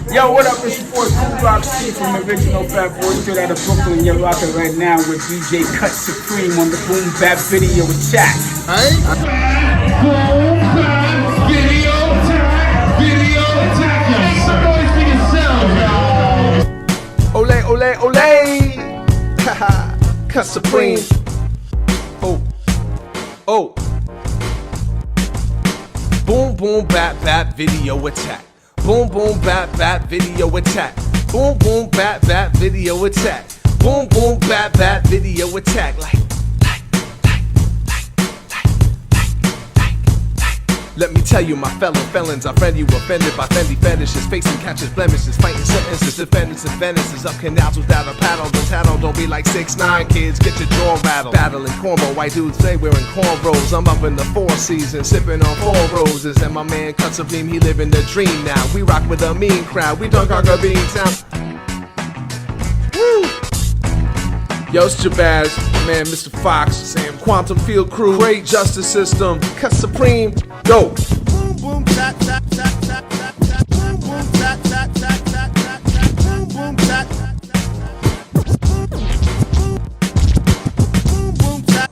Yo, what up? It's your boy Kool from the original Fat Boy, straight out of Brooklyn. You're rocking right now with DJ Cutsupreme on the Boom Bap Video Attack. Boom Bap Video Attack, yes sir. Boys think it sounds, y'all. Ole, ole, ole! Haha, Cutsupreme. Oh. Boom, boom, bap, video attack. Boom, boom, bap, video attack. Boom, boom, bap, video attack. Boom, boom, bap, video attack. Like. Let me tell you, my fellow felons, I friend you offended by Fendi fetishes, facing catches, blemishes, fighting sentences, defendants and fences, up canals without a paddle. The tattle don't be like 6'9", kids, get your jaw rattled. Battling cornrow, white dudes, they wearing cornrows. I'm up in the 4 seasons, sipping on 4 roses, and my man Cutsupreme, he living the dream now. We rock with a mean crowd, we dunk our bean town. Woo! Yo, it's Jabaz, man, Mr. Fox, Sam, Quantum Field Crew, Great Justice System, Cutsupreme, go! Boom, boom, tap, tap, tap, tap, tap, tap, boom, boom, tap, tap, tap, tap, tap, tap, boom, boom, tap, boom, boom, tap.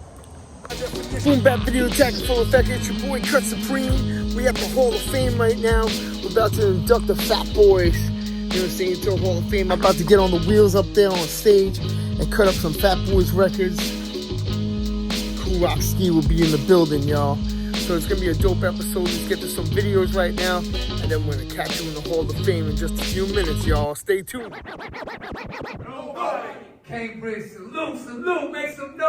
Boom Bap Video Attack in full effect. It's your boy Cutsupreme. We at the Hall of Fame right now. We're about to induct the Fat Boys, you know what I'm saying, to the Hall of Fame. I'm about to get on the wheels up there on stage and cut up some Fat Boys records. Kool Ski will be in the building, y'all. So it's gonna be a dope episode. Let's get to some videos right now, and then we're gonna catch you in the Hall of Fame in just a few minutes, y'all. Stay tuned. Nobody can't bring salute, make some noise.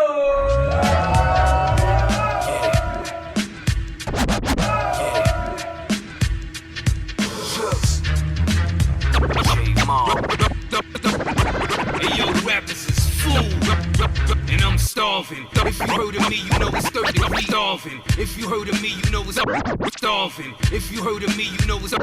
Hey yo, rap, this is food, and I'm starving. If you heard of me, you know it's 30 degrees starving. If you heard of me, you know it's starving. If you heard of me, you know it's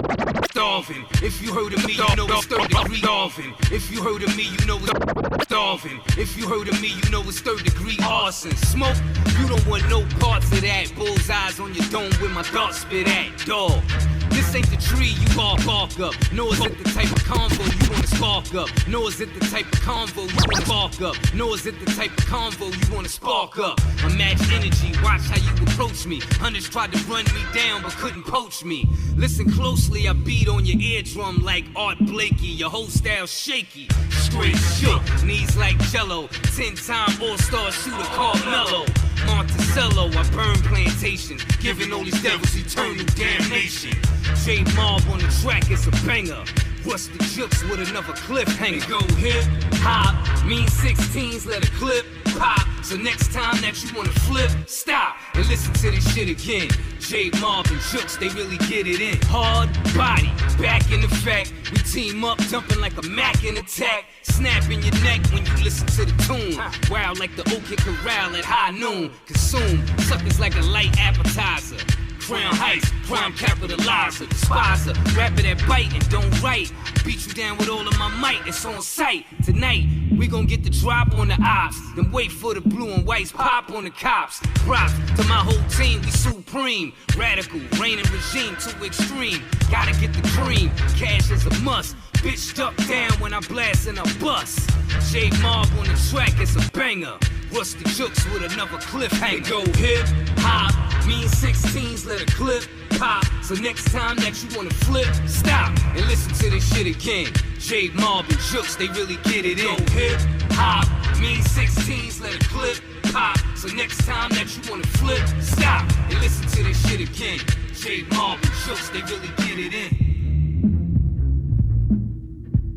starving. If you heard of me, you know it's 30 degrees starving. If you heard of me, you know it's starving. If you heard of me, you know it's 3rd-degree arson. Smoke, you don't want no parts of that. Bullseyes on your dome with my dart spit at, dog. This ain't the tree you all bark up. Nor is it the type of convo you wanna spark up. Nor is it the type of convo you wanna spark up. Nor is it the type of convo you wanna spark up. I match energy, watch how you approach me. Hundreds tried to run me down but couldn't poach me. Listen closely, I beat on your eardrum like Art Blakey. Your whole style shaky, straight shook, knees like jello. 10-time all-star shooter Carmelo. Monticello, I burn plantations, giving all these devils eternal damnation. J Mob on the track, it's a banger. Rusty Jukes with another cliffhanger. Go hip, hop, mean 16s, let a clip pop. So next time that you wanna flip, stop and listen to this shit again. J Mob and Jukes, they really get it in. Hard body, back in effect. We team up, jumping like a Mac in attack. Snap in your neck when you listen to the tune. Wow, like the OK Corral at high noon. Consume suckers like a light appetizer. Crown Heights, crime capitalizer, despiser, rapper that bite and don't write. Beat you down with all of my might, it's on sight. Tonight, we gon' get the drop on the ops, then wait for the blue and whites pop on the cops. Props to my whole team, we supreme. Radical, reigning regime too extreme. Gotta get the cream, cash is a must. Bitch duck down when I blast in a bus. J Mob on the track, it's a banger. Rusty Jukes with another cliffhanger. They go hip, hop, mean 16s, let a clip pop. So next time that you wanna flip, stop and listen to this shit again. J Mob and Jukes, they really get it in. Go hip, hop, mean 16s, let a clip pop. So next time that you wanna flip, stop and listen to this shit again. J Mob and Jukes, they really get it in.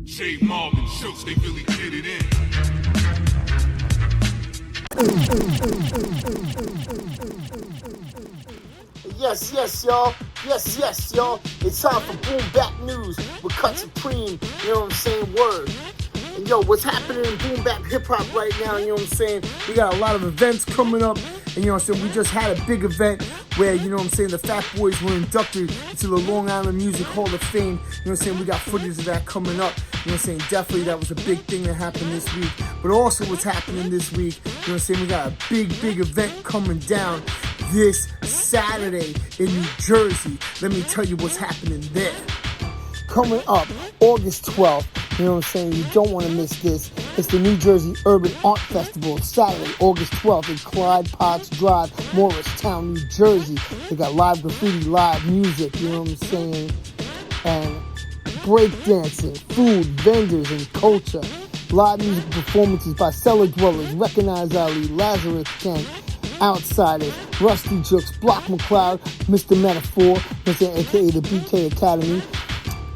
J Mob and Jukes, they really get it in. Yes, y'all. Yes, y'all. It's time for Boom Bap News with Cutsupreme. You know what I'm saying? Word. And yo, what's happening in Boom Bap Hip Hop right now? You know what I'm saying? We got a lot of events coming up. And you know what I'm saying? We just had a big event where, you know what I'm saying, the Fat Boys were inducted into the Long Island Music Hall of Fame. You know what I'm saying? We got footage of that coming up. You know what I'm saying? Definitely that was a big thing that happened this week. But also what's happening this week, you know what I'm saying? We got a big event coming down this Saturday in New Jersey. Let me tell you what's happening there. Coming up August 12th. You know what I'm saying? You don't want to miss this. It's the New Jersey Urban Art Festival, Saturday, August 12th in Clyde Potts Drive, Morristown, New Jersey. They got live graffiti, live music, you know what I'm saying? And breakdancing, food, vendors, and culture. Live music performances by Cellar Dwellers, Recognize Ali, Lazarus Kent, Outsiders, Rusty Jooks, Block McCloud, Mr. Metaphor, aka the BK Academy,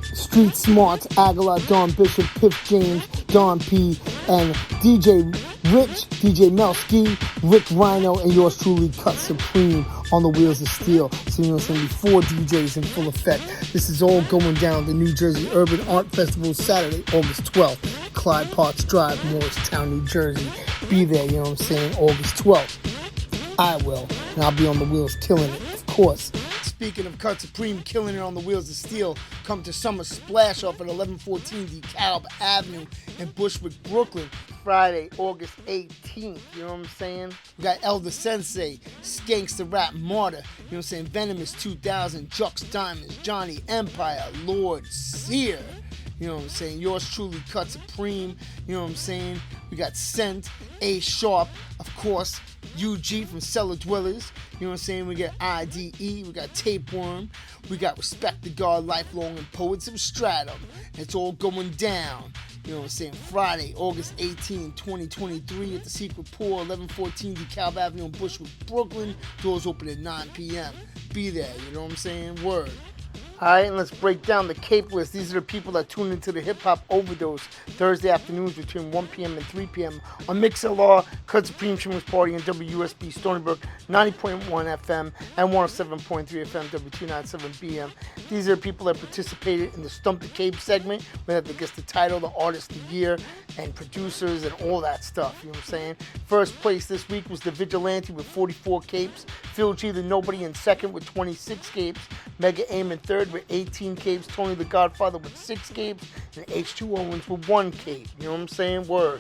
Street Smarts, Aguilar, Don Bishop, Piff James, Don P, and DJ Rich, DJ Melski, Rick Rhino, and yours truly, Cut Supreme on the Wheels of Steel. So you know it's going to be 4 DJs in full effect. This is all going down the New Jersey Urban Art Festival Saturday, August 12th, Clyde Potts Drive, Morristown, New Jersey. Be there, you know what I'm saying, August 12th. I will, and I'll be on the wheels killing it, of course. Speaking of Cut Supreme killing it on the Wheels of Steel, come to Summer Splash off at 1114 DeKalb Avenue in Bushwick, Brooklyn, Friday, August 18th. You know what I'm saying? We got Elder Sensei, Skanksta Rap Martyr, you know what I'm saying? Venomous 2000, Jux Diamonds, Johnny Empire, Lord Seer. You know what I'm saying? Yours truly, Cut Supreme. You know what I'm saying? We got Scent, A Sharp, of course, UG from Cellar Dwellers. You know what I'm saying? We got IDE, we got Tapeworm, we got Respect the God, Lifelong, and Poets of Stratum. It's all going down. You know what I'm saying? Friday, August 18, 2023 at the Secret Pool, 1114 DeKalb Avenue in Bushwick, Brooklyn. Doors open at 9 p.m. Be there, you know what I'm saying? Word. Alright, and let's break down the Cape list. These are the people that tune into the Hip Hop Overdose Thursday afternoons between 1 p.m. and 3 p.m. on MixLR, Cut Supreme Trimmers Party, and WUSB Stony Brook, 90.1 FM and 107.3 FM, W297BM. These are the people that participated in the Stump the Cape segment, where they get the title, the Artist of the Year, and producers, and all that stuff. You know what I'm saying? First place this week was The Vigilante with 44 capes, Phil G the Nobody in second with 26 capes, Mega Aim in third with 18 capes, Tony the Godfather with 6 capes, and H2 Owens with 1 cape. You know what I'm saying? Word.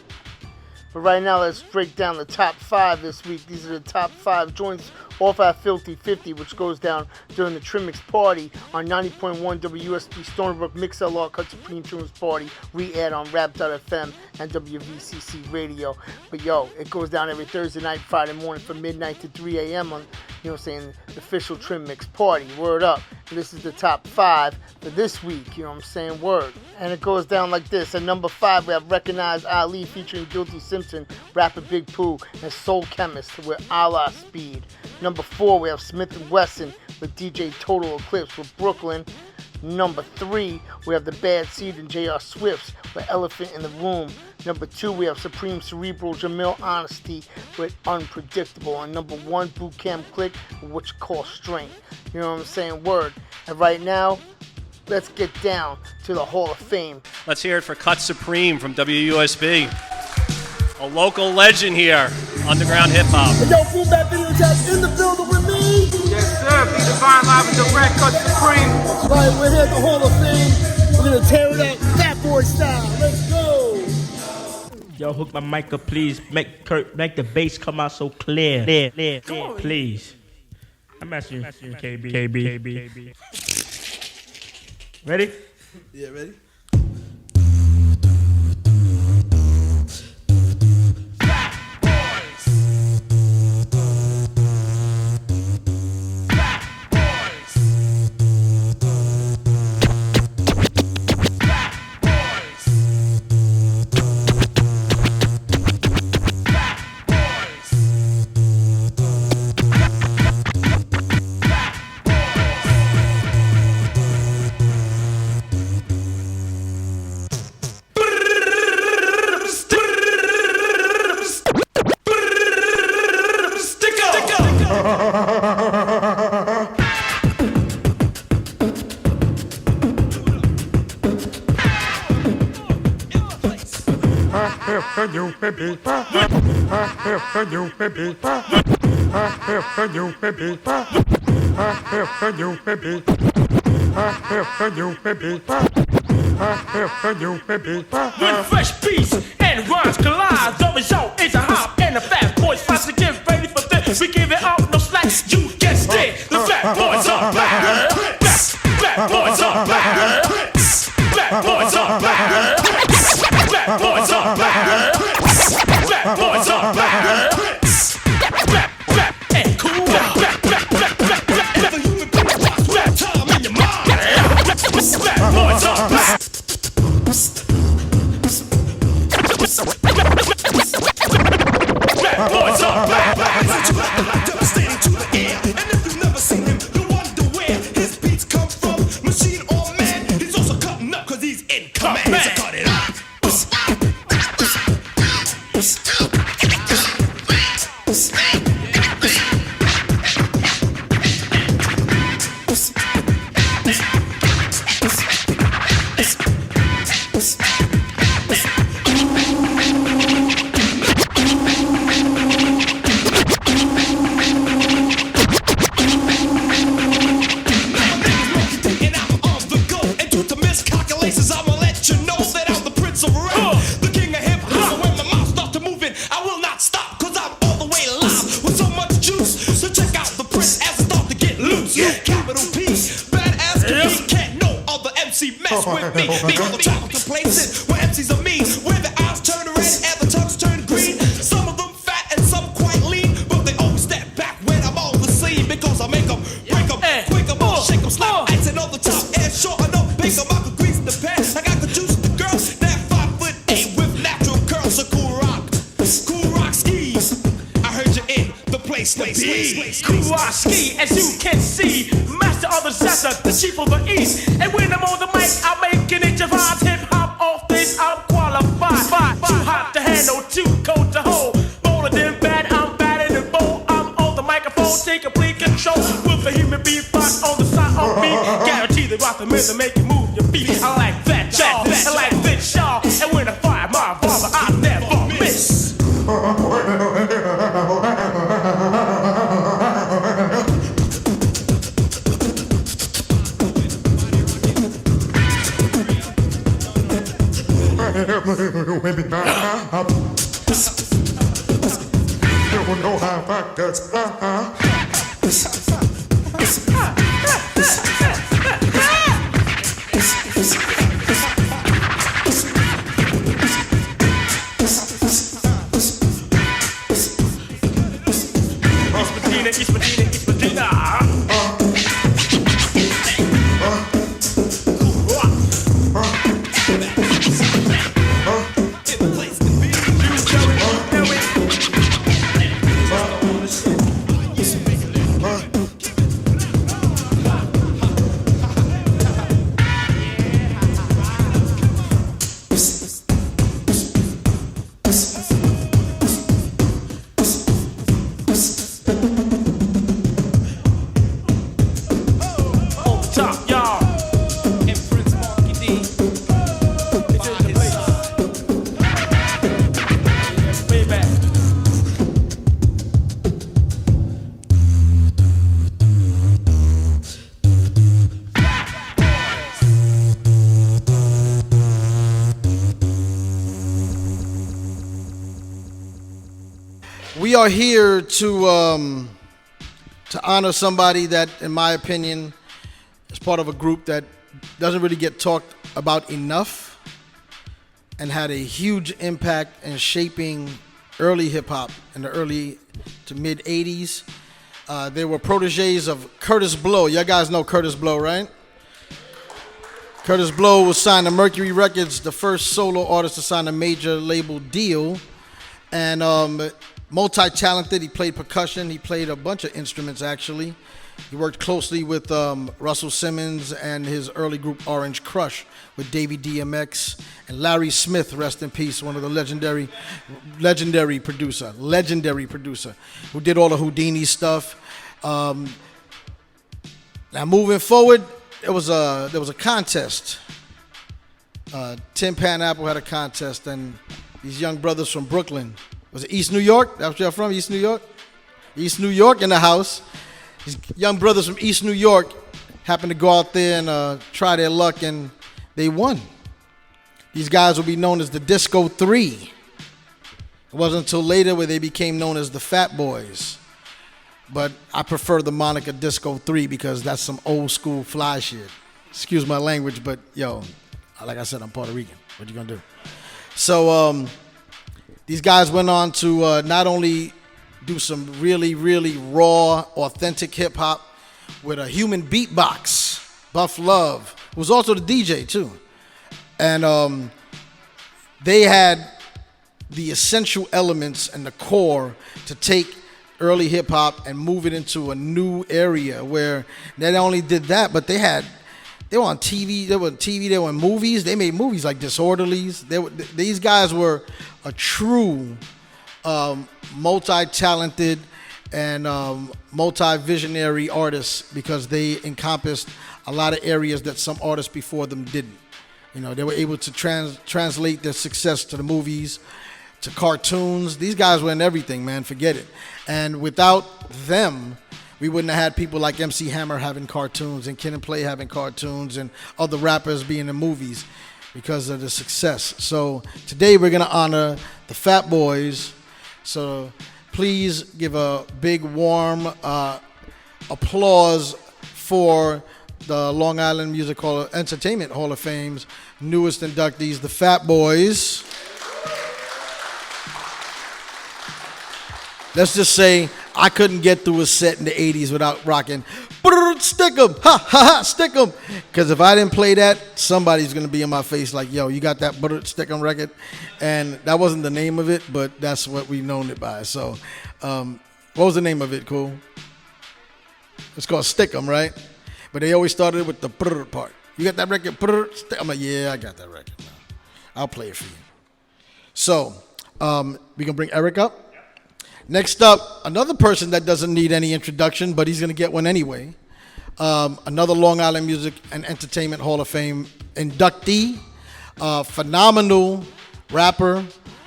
But right now, let's break down the top 5 this week. These are the top 5 joints off our Filthy 50, which goes down during the Trimmix Party on 90.1 WSB Stony Brook, MixLR, Cut Supreme Trimmix Party, re-add on Rap.fm and WVCC Radio. But yo, it goes down every Thursday night, Friday morning from midnight to 3 a.m. on, you know what I'm saying, the official Trimmix Party. Word up. And this is the top 5 for this week, you know what I'm saying? Word. And it goes down like this. At number 5, we have Recognize Ali featuring Guilty Simpson, Rapper Big Pooh, and Soul Chemist with A La Speed. Number 4, we have Smith & Wesson with DJ Total Eclipse with Brooklyn. Number 3, we have The Bad Seed and J.R. Swifts with Elephant in the Room. Number 2, we have Supreme Cerebral Jamil Honesty with Unpredictable. And number 1, Boot Camp Click with What You Call Strength. You know what I'm saying? Word. And right now, let's get down to the Hall of Fame. Let's hear it for Cut Supreme from WUSB. A local legend here, underground hip hop. Hey, yo, Boom Bap Video Tag in the building with me. Yes, sir. Be Divine Live and Direct, Cut Supreme. Right, we're here at the Hall of Fame. We're gonna tear it up, Fat Boy style. Let's go. Yo, hook my mic up, please. Make the bass come out so clear. Clear, please. I'm asking you, KB. Ready? Yeah, ready? When fresh beats and rhymes collide, the result is a hop and the Fat Boys fight to get ready for this. We give it up, no slack, you guessed it. The Fat Boys are back. Fat Boys are back. Fat Boys boys are back. Fat boys are back. Fat boys are back. Fat and cool. Never human being lost rap time in your mind. Fat boys are back. Fat boys are back. Devastating to the air. And if you've never seen him, you wonder where his beats come from. Machine or man. He's also cutting up cause he's in command. So cut it up. With me, because the travel to places where MCs are mean, where the eyes turn red and the tongues turn green. Some of them fat and some quite lean, but they always step back when I'm on the scene because I make them, break them, quick them, shake them, slap icing on the top, and short enough, bake them, I could grease the pants. I got the juice, the girl, that 5'8" with natural curls, a cool rock skis. I heard you in the place to be. Cool rock ski, as you can see, master of the Zessa, the chief of the East, and when I'm on the mic, I'm making it divine. Hip hop off this, I'm qualified. Too hot to handle, too cold to hold. Bolder than bad, I'm bad in the bowl. I'm on the microphone, take complete control. With a human being fought on the side of me. Guarantee the rock the rhythm, make you move your feet. I like that, y'all. I like this, y'all. And when I fire my revolver, I never miss. Don't know how I got East Medina. We are here to honor somebody that, in my opinion, is part of a group that doesn't really get talked about enough and had a huge impact in shaping early hip-hop in the early to mid-'80s. They were proteges of Kurtis Blow. Y'all guys know Kurtis Blow, right? Kurtis Blow was signed to Mercury Records, the first solo artist to sign a major label deal. And multi-talented, he played percussion, he played a bunch of instruments actually. He worked closely with Russell Simmons and his early group Orange Crush with Davey DMX and Larry Smith, rest in peace, one of the legendary producer who did all the Houdini stuff. Now moving forward, there was a contest. Tin Pan Apple had a contest, and these young brothers from Brooklyn, was it East New York? That's where y'all from, East New York? East New York in the house. These young brothers from East New York happened to go out there and try their luck, and they won. These guys will be known as the Disco 3. It wasn't until later where they became known as the Fat Boys. But I prefer the moniker Disco 3 because that's some old school fly shit. Excuse my language, but yo, Like I said, I'm Puerto Rican. What you gonna do? So these guys went on to not only do some really, really raw, authentic hip hop with a human beatbox. Buff Love, who was also the DJ too, and they had the essential elements and the core to take early hip hop and move it into a new area where they not only did that, but they were on TV, they were in movies. They made movies like Disorderlies. These guys were a true multi-talented and multi-visionary artists because they encompassed a lot of areas that some artists before them didn't. You know, they were able to translate their success to the movies, to cartoons. These guys were in everything, man. Forget it. And without them, we wouldn't have had people like MC Hammer having cartoons and Kid and Play having cartoons and other rappers being in movies because of the success. So today we're going to honor the Fat Boys. So please give a big warm applause for the Long Island Music Hall Entertainment Hall of Fame's newest inductees, the Fat Boys. Let's just say I couldn't get through a set in the 80s without rocking stick 'em, ha ha ha, stick 'em. Because if I didn't play that, somebody's going to be in my face like, yo, you got that stick 'em record? And that wasn't the name of it, but that's what we've known it by. So what was the name of it, Kool? It's called Stick 'em, right? But they always started with the part. You got that record? I'm like, yeah, I got that record. I'll play it for you. So we can bring Erick up. Next up, another person that doesn't need any introduction, but he's going to get one anyway. Another Long Island Music and Entertainment Hall of Fame inductee, phenomenal rapper,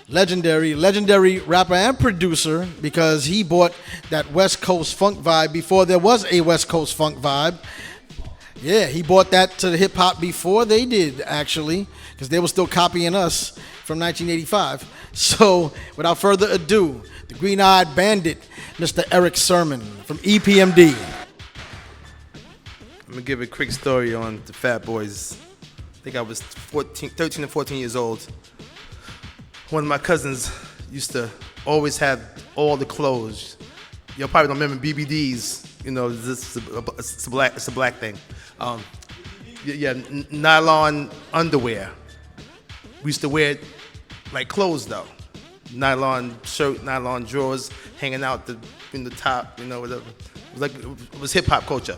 legendary rapper and producer because he brought that West Coast funk vibe before there was a West Coast funk vibe. Yeah, he brought that to the hip hop before they did, actually, because they were still copying us from 1985. So, without further ado, the green-eyed bandit, Mr. Erick Sermon from EPMD. I'm gonna give a quick story on the Fat Boys. I think I was 13 or 14 years old. One of my cousins used to always have all the clothes. You probably don't remember BBDs. You know, it's a black thing. Nylon underwear. We used to wear it like clothes though. Nylon shirt, nylon drawers, hanging out in the top, you know, whatever. It was hip hop culture.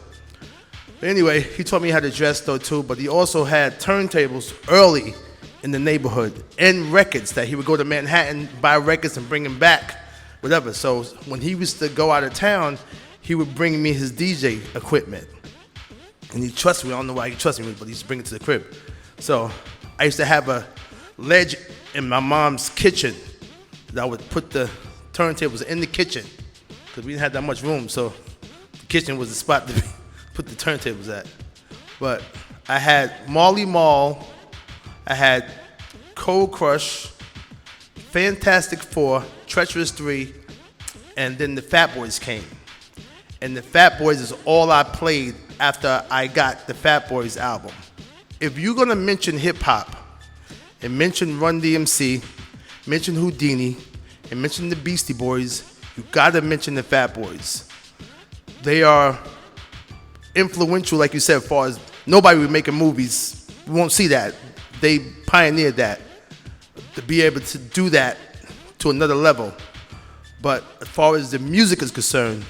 But anyway, he taught me how to dress though too, but he also had turntables early in the neighborhood and records that he would go to Manhattan, buy records and bring them back, whatever. So when he used to go out of town, he would bring me his DJ equipment. And he trusted me. I don't know why he trusted me, but he used to bring it to the crib. So I used to have a ledge in my mom's kitchen that I would put the turntables in the kitchen because we didn't have that much room. So the kitchen was the spot to put the turntables at. But I had Marley Marl, I had Cold Crush, Fantastic Four, Treacherous 3, and then the Fat Boys came. And the Fat Boys is all I played after I got the Fat Boys album. If you're gonna mention hip hop and mention Run DMC, mention Houdini, and mention the Beastie Boys, you gotta mention the Fat Boys. They are influential, like you said, as far as nobody was making movies. We won't see that. They pioneered that, to be able to do that to another level. But as far as the music is concerned,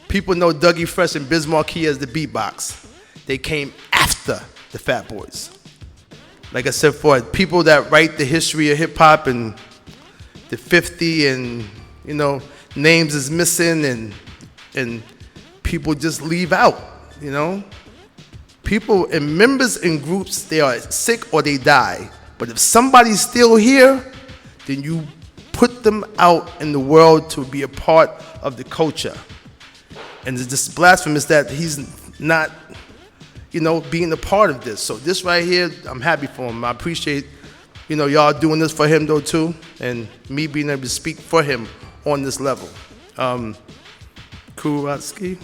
people know Dougie Fresh and Biz Markie as the beatbox. They came after the Fat Boys. Like I said, for people that write the history of hip hop and the 50 and, you know, names is missing and people just leave out, you know. People and members in groups, they are sick or they die. But if somebody's still here, then you put them out in the world to be a part of the culture. And it's just blasphemous that he's not, you know, being a part of this. So this right here, I'm happy for him. I appreciate, you know, y'all doing this for him though too, and me being able to speak for him on this level. Kuratsky.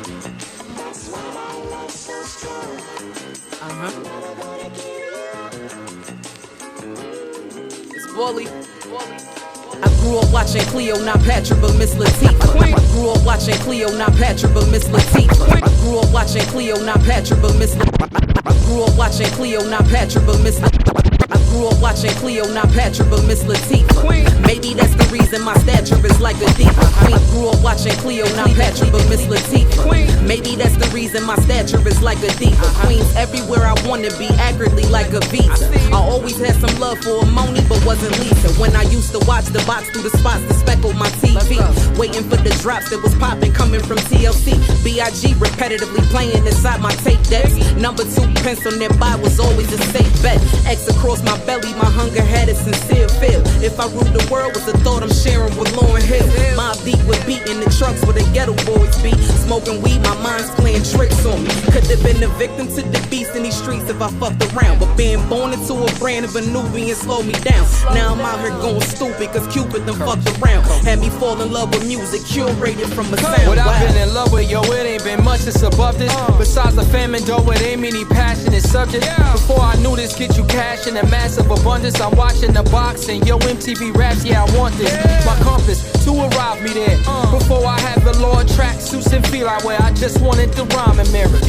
It's Bully. I grew up watching Cleo, not Patrick, but Miss Latifah. I grew up watching Cleo, not Patrick, but Miss Latifah. I grew up watching Cleo, not Patrick, but Miss I grew up watching Cleo, not Patrick, but Miss I grew up watching Cleo, not Patrick, but Miss Latifah. Maybe that's the reason my stature is like a diva. I grew up watching Cleo, not Patrick, but Miss Latifah. Maybe that's the reason my stature is like a diva. Queens everywhere I wanna be, accurately like a visa. I always had some love for Moni, but wasn't Lisa. When I used to watch the box through the spots to speckle my TV, waiting for the drops that was popping coming from TLC. B.I.G. repetitively playing inside my tape decks. Number 2 pencil nearby was always a safe bet. X across my belly, my hunger had a sincere feel. If I ruled the world was a thought I'm sharing with Lauryn Hill. My beat would beat in the trucks where the ghetto boys be. Smoking weed, my mind's playing tricks on me. Could have been a victim to the beast in these streets if I fucked around. But being born into a brand of a Nubian slowed me down. Now I'm out here going stupid cause Cupid done fucked around. Had me fall in love with music, curated from a sound. What I've been in love with, yo, it ain't been much that's above this. Besides the famine, though, it ain't many passionate subjects. Before I knew this, get you cash in a massive abundance. I'm watching the box and yo, MTV raps, yeah, I want this. My compass to arrive me there. Before I had the Lord track suits and feel I wear, I just wanted the rhyme and mirror.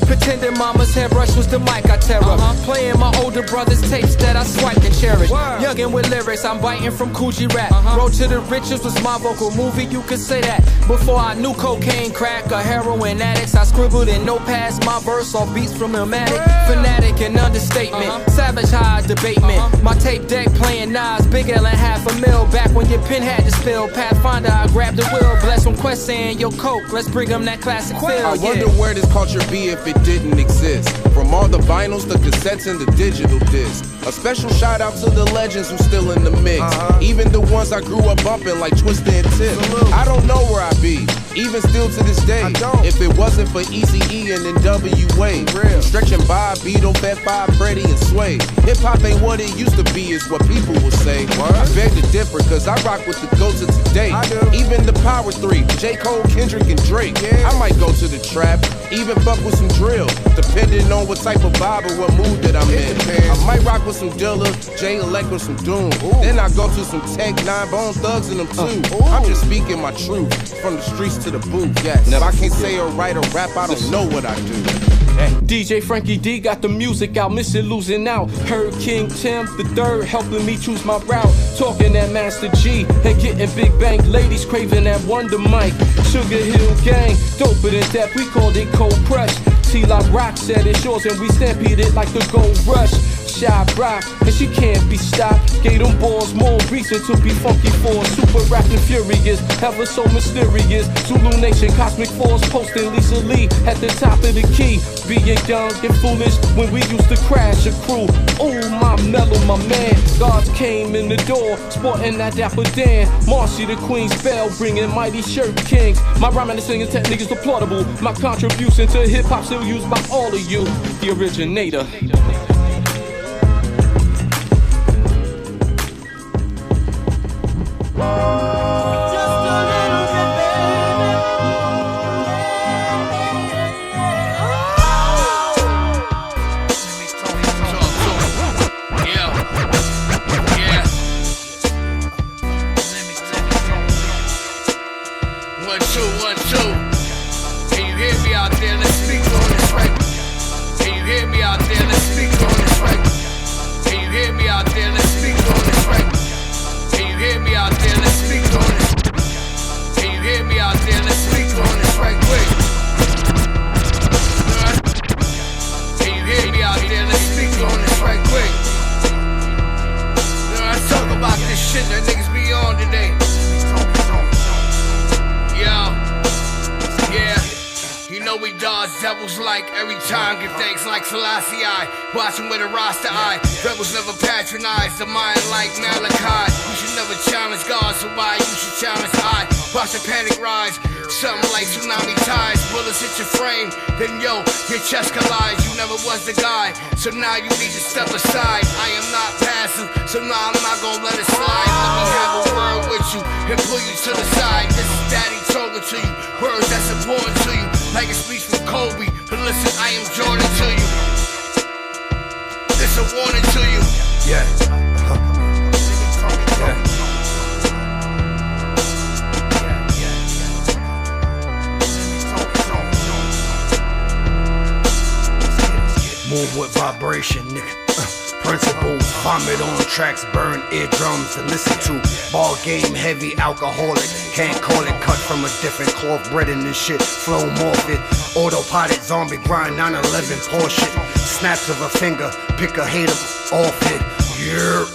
Pretending mama's hairbrush was the mic I terror. Playing my older brother's tapes that I swiped and cherished. Youngin' with lyrics, I'm biting from Coogee rap. Road to the Riches was my vocal movie, you could say that. Before I knew cocaine, crack, or heroin addicts, I scribbled in notepads my verse off beats from Illmatic. Fanatic and understatement, savage high debatement. My tape deck playing Newz, Big L and $500,000. Back when your pen had to spill, Pathfinder, I grabbed the wheel. Bless from Quest saying, yo, Coke, let's bring them that classic feel. I wonder where this culture be if it didn't exist. From all the vinyls, the cassettes, and the digital discs. A special shout out to the legends who still in the mix. Even the ones I grew up bumping like Twista and Tip. I don't know where I'd be, even still to this day, if it wasn't for Eazy-E and NWA. Stretching by, Beetle, Fat Five, Freddy, and Sway. Hip hop ain't what it used to be, is what people will say. I beg to differ, cause I rock with the goats of today. Even the Power 3, J. Cole, Kendrick, and Drake. I might go to the trap, even fuck with some drill, depending on what type of vibe or what mood that I'm in. I might rock with some Dilla, Jay Elect, or some Doom. Then I go to some Tech, 9 Bone Thugs, and them too. I'm just speaking my truth, from the streets to the booth. If I can't say or write or rap, I don't know what I do. DJ Frankie D got the music out, missing losing out. Heard King Tim the third helping me choose my route. Talking that Master G and getting big bank ladies craving that Wonder Mike. Sugar Hill Gang, doper than that, we called it Cold Crush. T-Lock Rock said it's yours and we stampeded like the Gold Rush. Shy Rock, and she can't be stopped. Gave them balls more reason to be funky for. Super rapping furious, ever so mysterious. Zulu Nation, Cosmic Force posting Lisa Lee at the top of the key. Being young and foolish when we used to crash a crew. Oh, my mellow, my man. Gods came in the door, sporting that Dapper Dan. Marcy the Queen's Bell, bringing mighty shirt kings. My rhyming and singing technique is applaudable. My contribution to hip hop still used by all of you. The originator. Devils like every time, give thanks like Selassie I. Watching with a roster eye. Rebels never patronize the mind like Malachi. You should never challenge God, so why you should challenge I? Watch the panic rise, something like tsunami tides. Bullets hit your frame, then yo, your chest collides. You never was the guy, so now you need to step aside. I am not passive, so now I'm not gonna let it slide. Let me have a word with you and pull you to the side. This is daddy talking to you, words that's important to you. like a speech from Kobe. But listen, I am Jordan to you. This a warning to you. Yeah. Move with vibration, nigga. Principles, vomit on tracks, burn eardrums to listen to. Ball game, heavy, alcoholic. Can't call it cut from a different cloth, bread in this shit. Flow morphed, autopilot, zombie grind, 9/11 Porsche. Snaps of a finger, pick a hater off it. Yeah.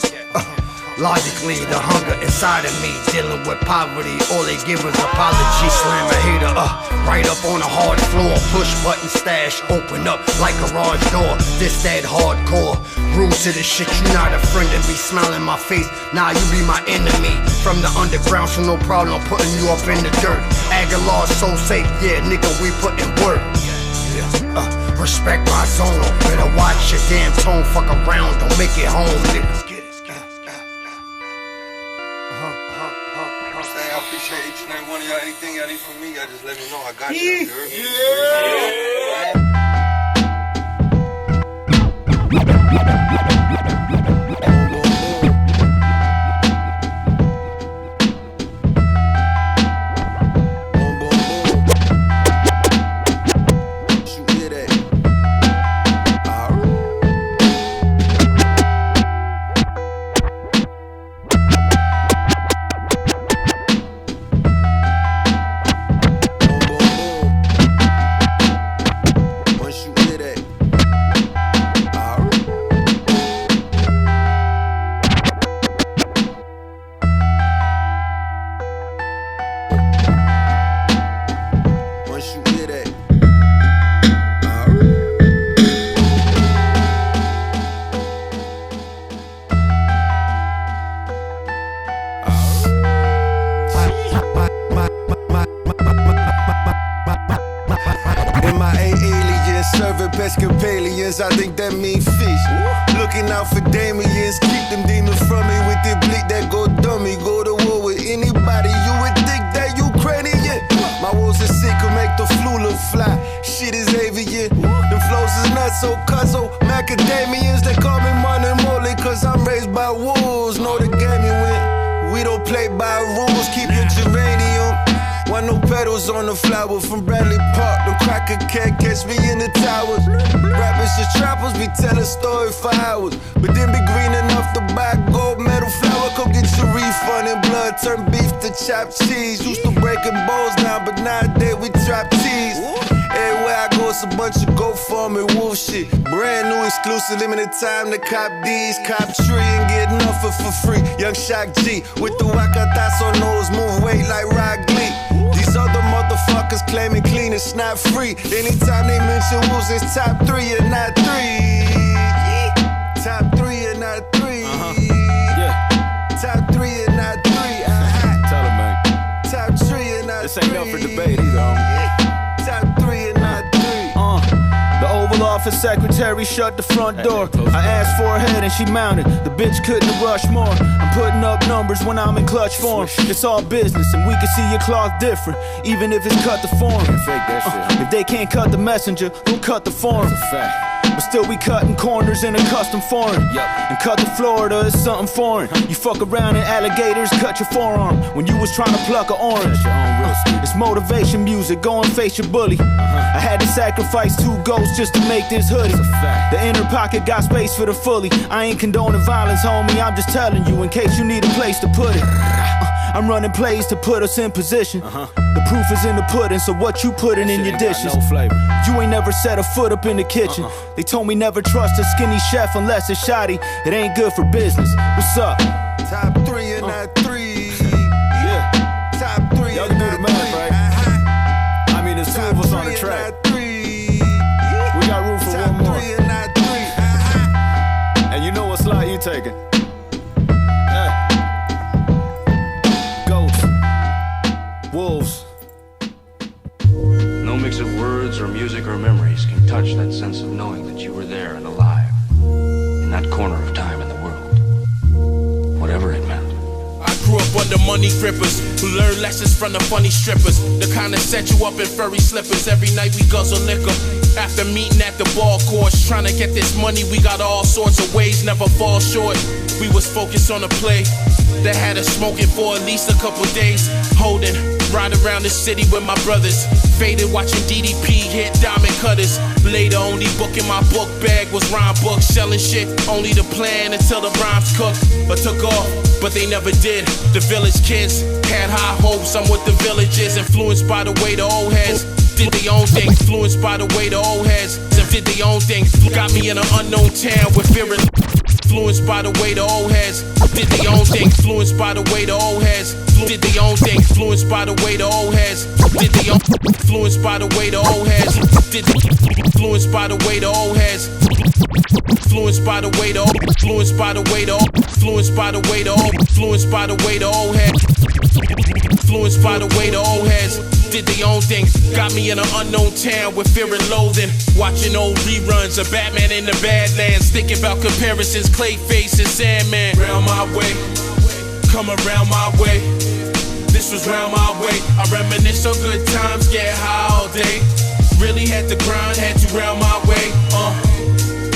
Logically, the hunger inside of me, dealing with poverty, all they give is apology. Slam a hater right up on a hard floor. Push button stash, open up like a garage door. This that hardcore, rules to the shit. You not a friend and be smiling my face. Nah, you be my enemy. From the underground, so no problem, I'm putting you up in the dirt. Aguilar so safe, yeah, nigga, we putting work. Respect my zone, better watch your damn tone. Fuck around, don't make it home, nigga. I appreciate each and every one of y'all. Anything y'all need from me, y'all just let me know. I got you. Episcopalians, I think that mean fish. Looking out for Damians, keep them demons from me with the bleak that go dummy. Go to war with anybody, you would think that Ukrainian. My walls are sick, could make the flu look fly. Shit is avian. Them flows is nuts, so cuzzo. Macadamians, they call me money moly, cause I'm raised by wolves. Know the game you win. We don't play by rules, keep your geranium. Want no petals on the flower from Bradley Park. The cracker can't catch me in the towers. Rappers and trappers be telling story for hours, but then be green enough to buy gold medal flour. Come get your refund in blood, turn beef to chopped cheese. Used to breaking bowls down, but nowadays we trap cheese. Everywhere I go, it's a bunch of goat farm and wolf shit. Brand new, exclusive, limited time to cop these. Cop tree and get nothing for free. Young Shock G with the Wakatazo nose, move weight like Rock Lee. These other motherfuckers claiming clean, it's not free. Anytime they mention wolves, it's top 3 and not 3. Yeah. Top 3 and not 3. Yeah. Top 3 and not 3. Tell him, man. Top 3 and not 3. This ain't up for debate either, homie. Top 3 and not 3. The Oval Office secretary shut the front door. I asked for her head and she mounted. The bitch couldn't have rushed more. I'm putting up numbers when I'm in clutch form. It's all business and we can see your cloth different, even if it's cut the form. If they can't cut the messenger, they'll cut the form. That's a fact. But still we cutting corners in a custom foreign. And cut to Florida is something foreign. You fuck around and alligators cut your forearm when you was trying to pluck an orange. It's motivation music, go and face your bully. I had to sacrifice 2 goats just to make this hoodie. The inner pocket got space for the fully. I ain't condoning violence, homie, I'm just telling you in case you need a place to put it. I'm running plays to put us in position. The proof is in the pudding, so what you putting in your dishes? You ain't never set a foot up in the kitchen. They told me never trust a skinny chef unless it's shoddy. It ain't good for business. What's up? Top 3 and not 3. Yeah. Top 3 y'all can do the math, right? I mean, there's 2 of us on the track. We got room for one more. And you know what slot you taking? Goats. Wolves. No mix of words or music or memories can touch that sense of knowing that you were there and alive in that corner of time in the world, whatever it meant. I grew up under money grippers who learn lessons from the funny strippers. The kind that set you up in furry slippers. Every night we guzzle liquor. After meeting at the ball course, trying to get this money, we got all sorts of ways, never fall short. We was focused on the play that had us smoking for at least a couple days. Holding, ride around the city with my brothers. Faded watching DDP hit diamond cutters. Later only book in my book bag was rhyme books. Selling shit, only the plan until the rhymes cooked. But took off, but they never did. The village kids had high hopes, I'm with the villagers. Influenced by the way the old heads did their own thing. Influenced by the way the old heads did their own thing. Got me in an unknown town with fear and influenced by the way the old heads did their own thing. Influenced by the way the old heads did their own thing. Influenced by the way the old heads did their own. Influenced by the way the old heads did. Influenced by the way the old heads. Influenced by the way the old. Influenced by the way the old. Influenced by the way the old. Influenced by the way the old heads. Influenced by the way the old heads did their own thing. Got me in an unknown town with fear and loathing. Watching old reruns of Batman in the Badlands. Thinking about comparisons, Clayface and Sandman. Round my way, come around my way. This was round my way. I reminisce on good times, get high all day. Really had to grind, had to round my way.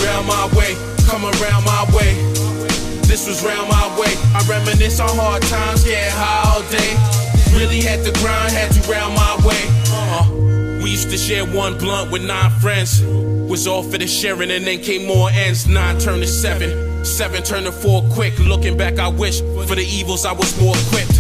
Round my way, come around my way. This was round my way. I reminisce on hard times, get high all day. Really had to grind, had to round my way. We used to share one blunt with 9 friends. Was all for the sharing and then came more ends. 9 turned to 7, 7 turned to 4 quick. Looking back, I wish for the evils I was more equipped.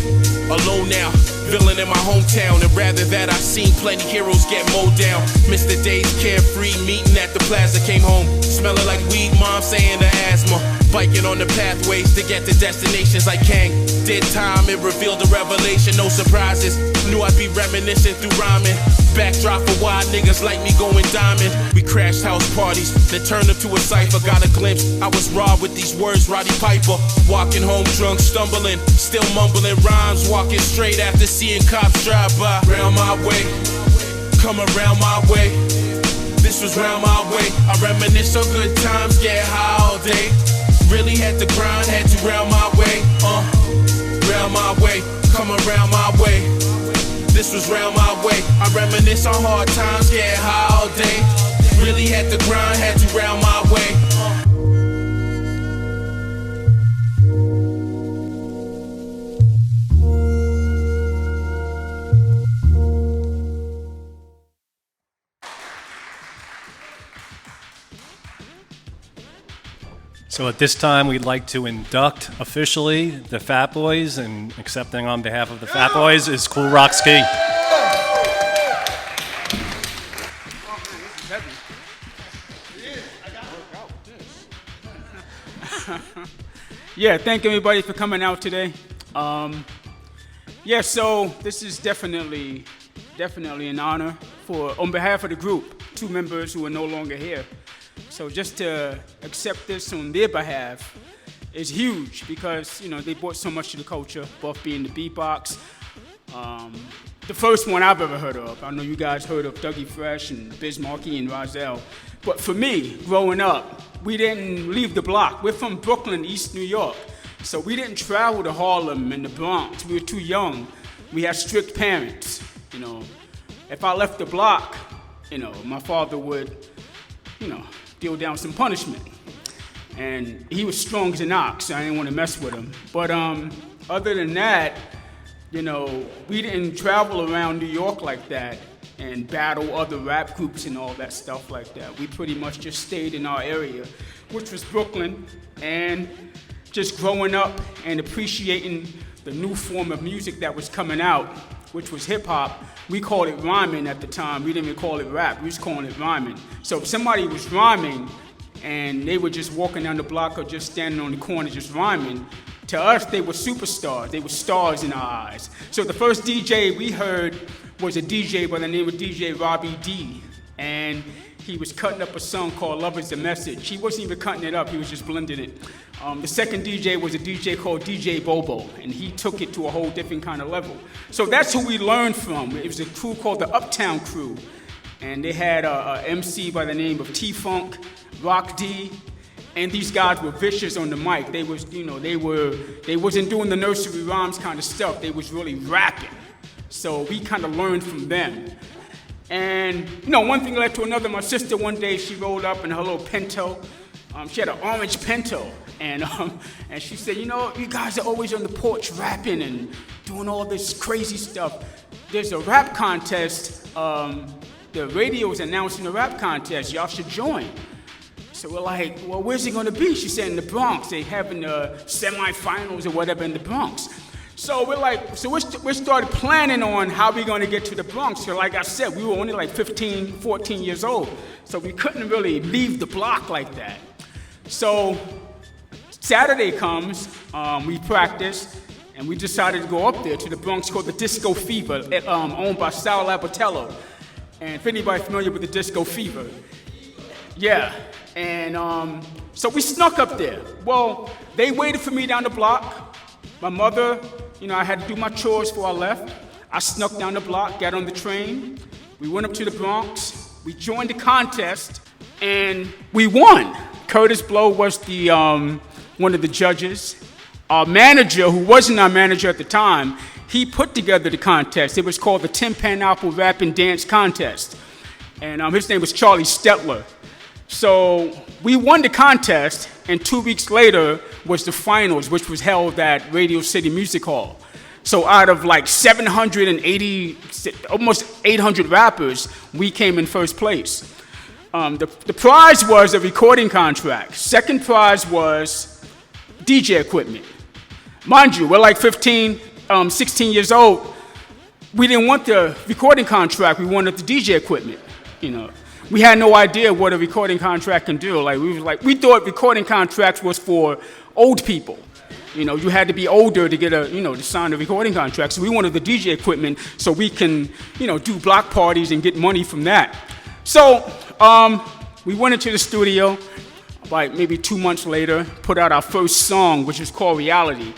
Alone now, villain in my hometown. And rather that I seen plenty heroes get mowed down. Missed the days carefree, meeting at the plaza. Came home, smelling like weed, mom saying the asthma. Biking on the pathways to get to destinations like Kang. Did time, it revealed a revelation, no surprises. Knew I'd be reminiscing through rhyming. Backdrop for why niggas like me going diamond. We crashed house parties, then turned them to a cipher. Got a glimpse, I was robbed with these words, Roddy Piper. Walking home drunk, stumbling, still mumbling rhymes. Walking straight after seeing cops drive by. Round my way, come around my way. This was round my way. I reminisce on good times, get high all day. Really had to grind, had to round my way. Round my way, come around my way. This was round my way. I reminisce on hard times, get high all day. Really had to grind, had to round my way. So at this time, we'd like to induct officially the Fat Boys, and accepting on behalf of the Fat Boys is Kool Ski. Yeah, thank everybody for coming out today. Yeah, so this is definitely an honor on behalf of the group, 2 members who are no longer here. So just to accept this on their behalf is huge because, you know, they brought so much to the culture, both being the beatbox. The first one I've ever heard of. I know you guys heard of Dougie Fresh and Biz Markie and Rozelle. But for me, growing up, we didn't leave the block. We're from Brooklyn, East New York. So we didn't travel to Harlem and the Bronx. We were too young. We had strict parents, you know. If I left the block, you know, my father would, you know, deal down some punishment. And he was strong as an ox, so I didn't want to mess with him. But other than that, you know, we didn't travel around New York like that and battle other rap groups and all that stuff like that. We pretty much just stayed in our area, which was Brooklyn, and just growing up and appreciating the new form of music that was coming out, which was hip-hop. We called it rhyming at the time. We didn't even call it rap. We was calling it rhyming. So if somebody was rhyming and they were just walking down the block or just standing on the corner just rhyming, to us, they were superstars. They were stars in our eyes. So the first DJ we heard was a DJ by the name of DJ Robbie D. And he was cutting up a song called Love Is the Message. He wasn't even cutting it up. He was just blending it. The second DJ was a DJ called DJ Bobo, and he took it to a whole different kind of level. So that's who we learned from. It was a crew called the Uptown Crew, and they had a MC by the name of T-Funk, Rock D, And these guys were vicious on the mic. They was, they wasn't doing the nursery rhymes kind of stuff. They was really rapping. So we kind of learned from them. And, one thing led to another. My sister one day, she rolled up in her little Pinto. She had an orange Pinto. And she said, you guys are always on the porch rapping and doing all this crazy stuff. There's a rap contest. The radio's announcing a rap contest. Y'all should join. So we're like, well, where's it going to be? She said in the Bronx. They having the semifinals or whatever in the Bronx. So we started planning on how we're going to get to the Bronx. So like I said, we were only like 15, 14 years old. So we couldn't really leave the block like that. So Saturday comes, we practice, and we decided to go up there to the Bronx called the Disco Fever, owned by Sal Abatello. And if anybody's familiar with the Disco Fever, yeah. And so we snuck up there. Well, they waited for me down the block. My mother, I had to do my chores before I left. I snuck down the block, got on the train. We went up to the Bronx. We joined the contest, and we won. Curtis Blow was the one of the judges. Our manager, who wasn't our manager at the time, he put together the contest. It was called the Tin Pan Apple Rap and Dance Contest. And his name was Charlie Stetler. So we won the contest, and 2 weeks later was the finals, which was held at Radio City Music Hall. So out of like 780, almost 800 rappers, we came in first place. The prize was a recording contract. Second prize was DJ equipment. Mind you, we're like 15, 16 years old. We didn't want the recording contract, we wanted the DJ equipment, We had no idea what a recording contract can do. We thought recording contracts was for old people. You had to be older to get to sign a recording contract. So we wanted the DJ equipment so we can, do block parties and get money from that. So we went into the studio, like maybe 2 months later, put out our first song, which is called Reality.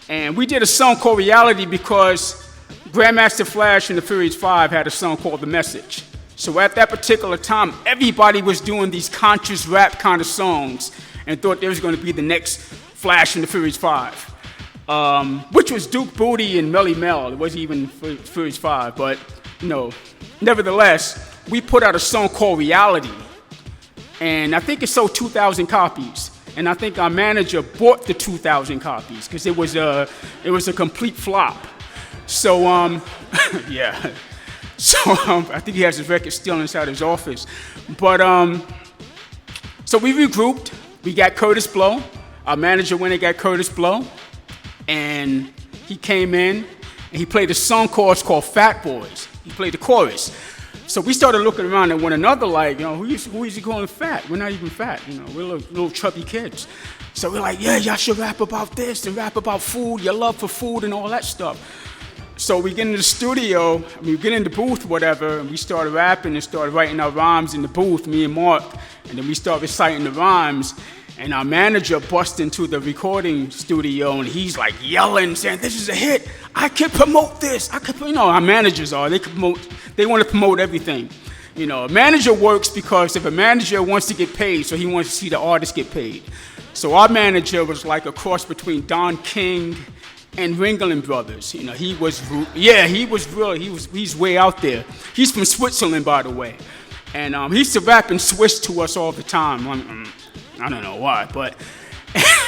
And we did a song called Reality because Grandmaster Flash and the Furious 5 had a song called The Message. So at that particular time, everybody was doing these conscious rap kind of songs and thought there was going to be the next Flash and the Furious 5, which was Duke Booty and Melly Mel. It wasn't even Furious 5, but nevertheless, we put out a song called Reality, and I think it sold 2,000 copies. And I think our manager bought the 2,000 copies because it was a complete flop. So yeah. So I think he has his record still inside his office. But so we regrouped. We got Curtis Blow. Our manager went and got Curtis Blow, and he came in and he played a song called Fat Boys. He played the chorus. So we started looking around at one another like, who is he calling fat? We're not even fat, we're little chubby kids. So we're like, yeah, y'all should rap about this and rap about food, your love for food and all that stuff. So we get in the studio, we get in the booth, whatever, and we started rapping and started writing our rhymes in the booth, me and Mark, and then we started reciting the rhymes. And our manager busts into the recording studio, and he's like yelling, saying, "This is a hit! I can promote this! Our managers are. They want to promote everything. A manager works because if a manager wants to get paid, so he wants to see the artist get paid. So our manager was like a cross between Don King and Ringling Brothers. He's way out there. He's from Switzerland, by the way, and he used to rap in Swiss to us all the time. I don't know why, but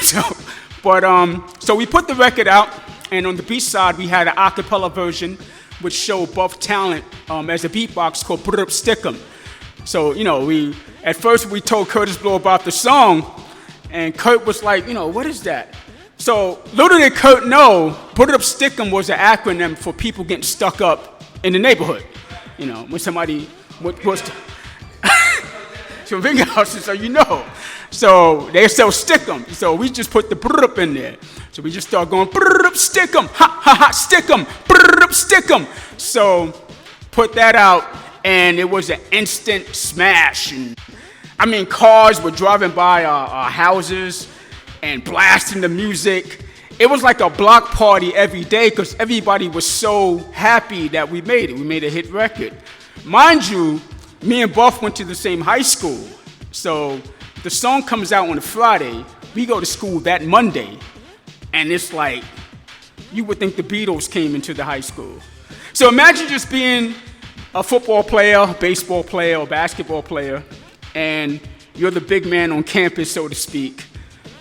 so we put the record out, and on the B side we had an a cappella version, which showed Buff talent as a beatbox called "Put It Up, Stick 'Em." So at first we told Curtis Blow about the song, and Kurt was like, what is that? So little did Kurt know, "Put It Up, Stick 'Em" was an acronym for people getting stuck up in the neighborhood. When somebody was so finger houses, so So they sell stick 'em. So we just put the brr up in there. So we just start going brr up, stick 'em, ha ha ha, stick 'em, brr up, stick 'em. So put that out, and it was an instant smash. And I mean, cars were driving by our houses and blasting the music. It was like a block party every day because everybody was so happy that we made it. We made a hit record. Mind you, me and Buff went to the same high school. So the song comes out on a Friday. We go to school that Monday, and it's like, you would think the Beatles came into the high school. So imagine just being a football player, baseball player, or basketball player, and you're the big man on campus, so to speak,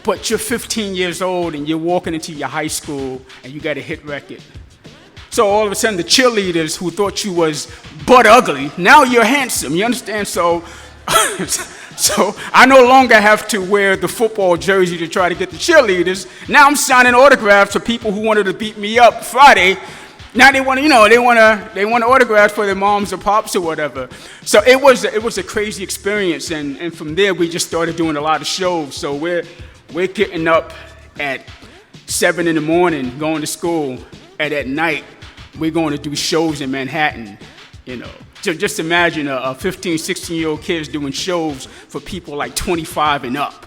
but you're 15 years old and you're walking into your high school and you got a hit record. So all of a sudden the cheerleaders who thought you was butt ugly, now you're handsome, you understand? So I no longer have to wear the football jersey to try to get the cheerleaders. Now I'm signing autographs for people who wanted to beat me up Friday. Now they want autographs for their moms or pops or whatever. So it was a crazy experience, and from there we just started doing a lot of shows. So we're getting up at 7 in the morning, going to school, and at night we're going to do shows in Manhattan. So just imagine a 15, 16-year-old kids doing shows for people like 25 and up.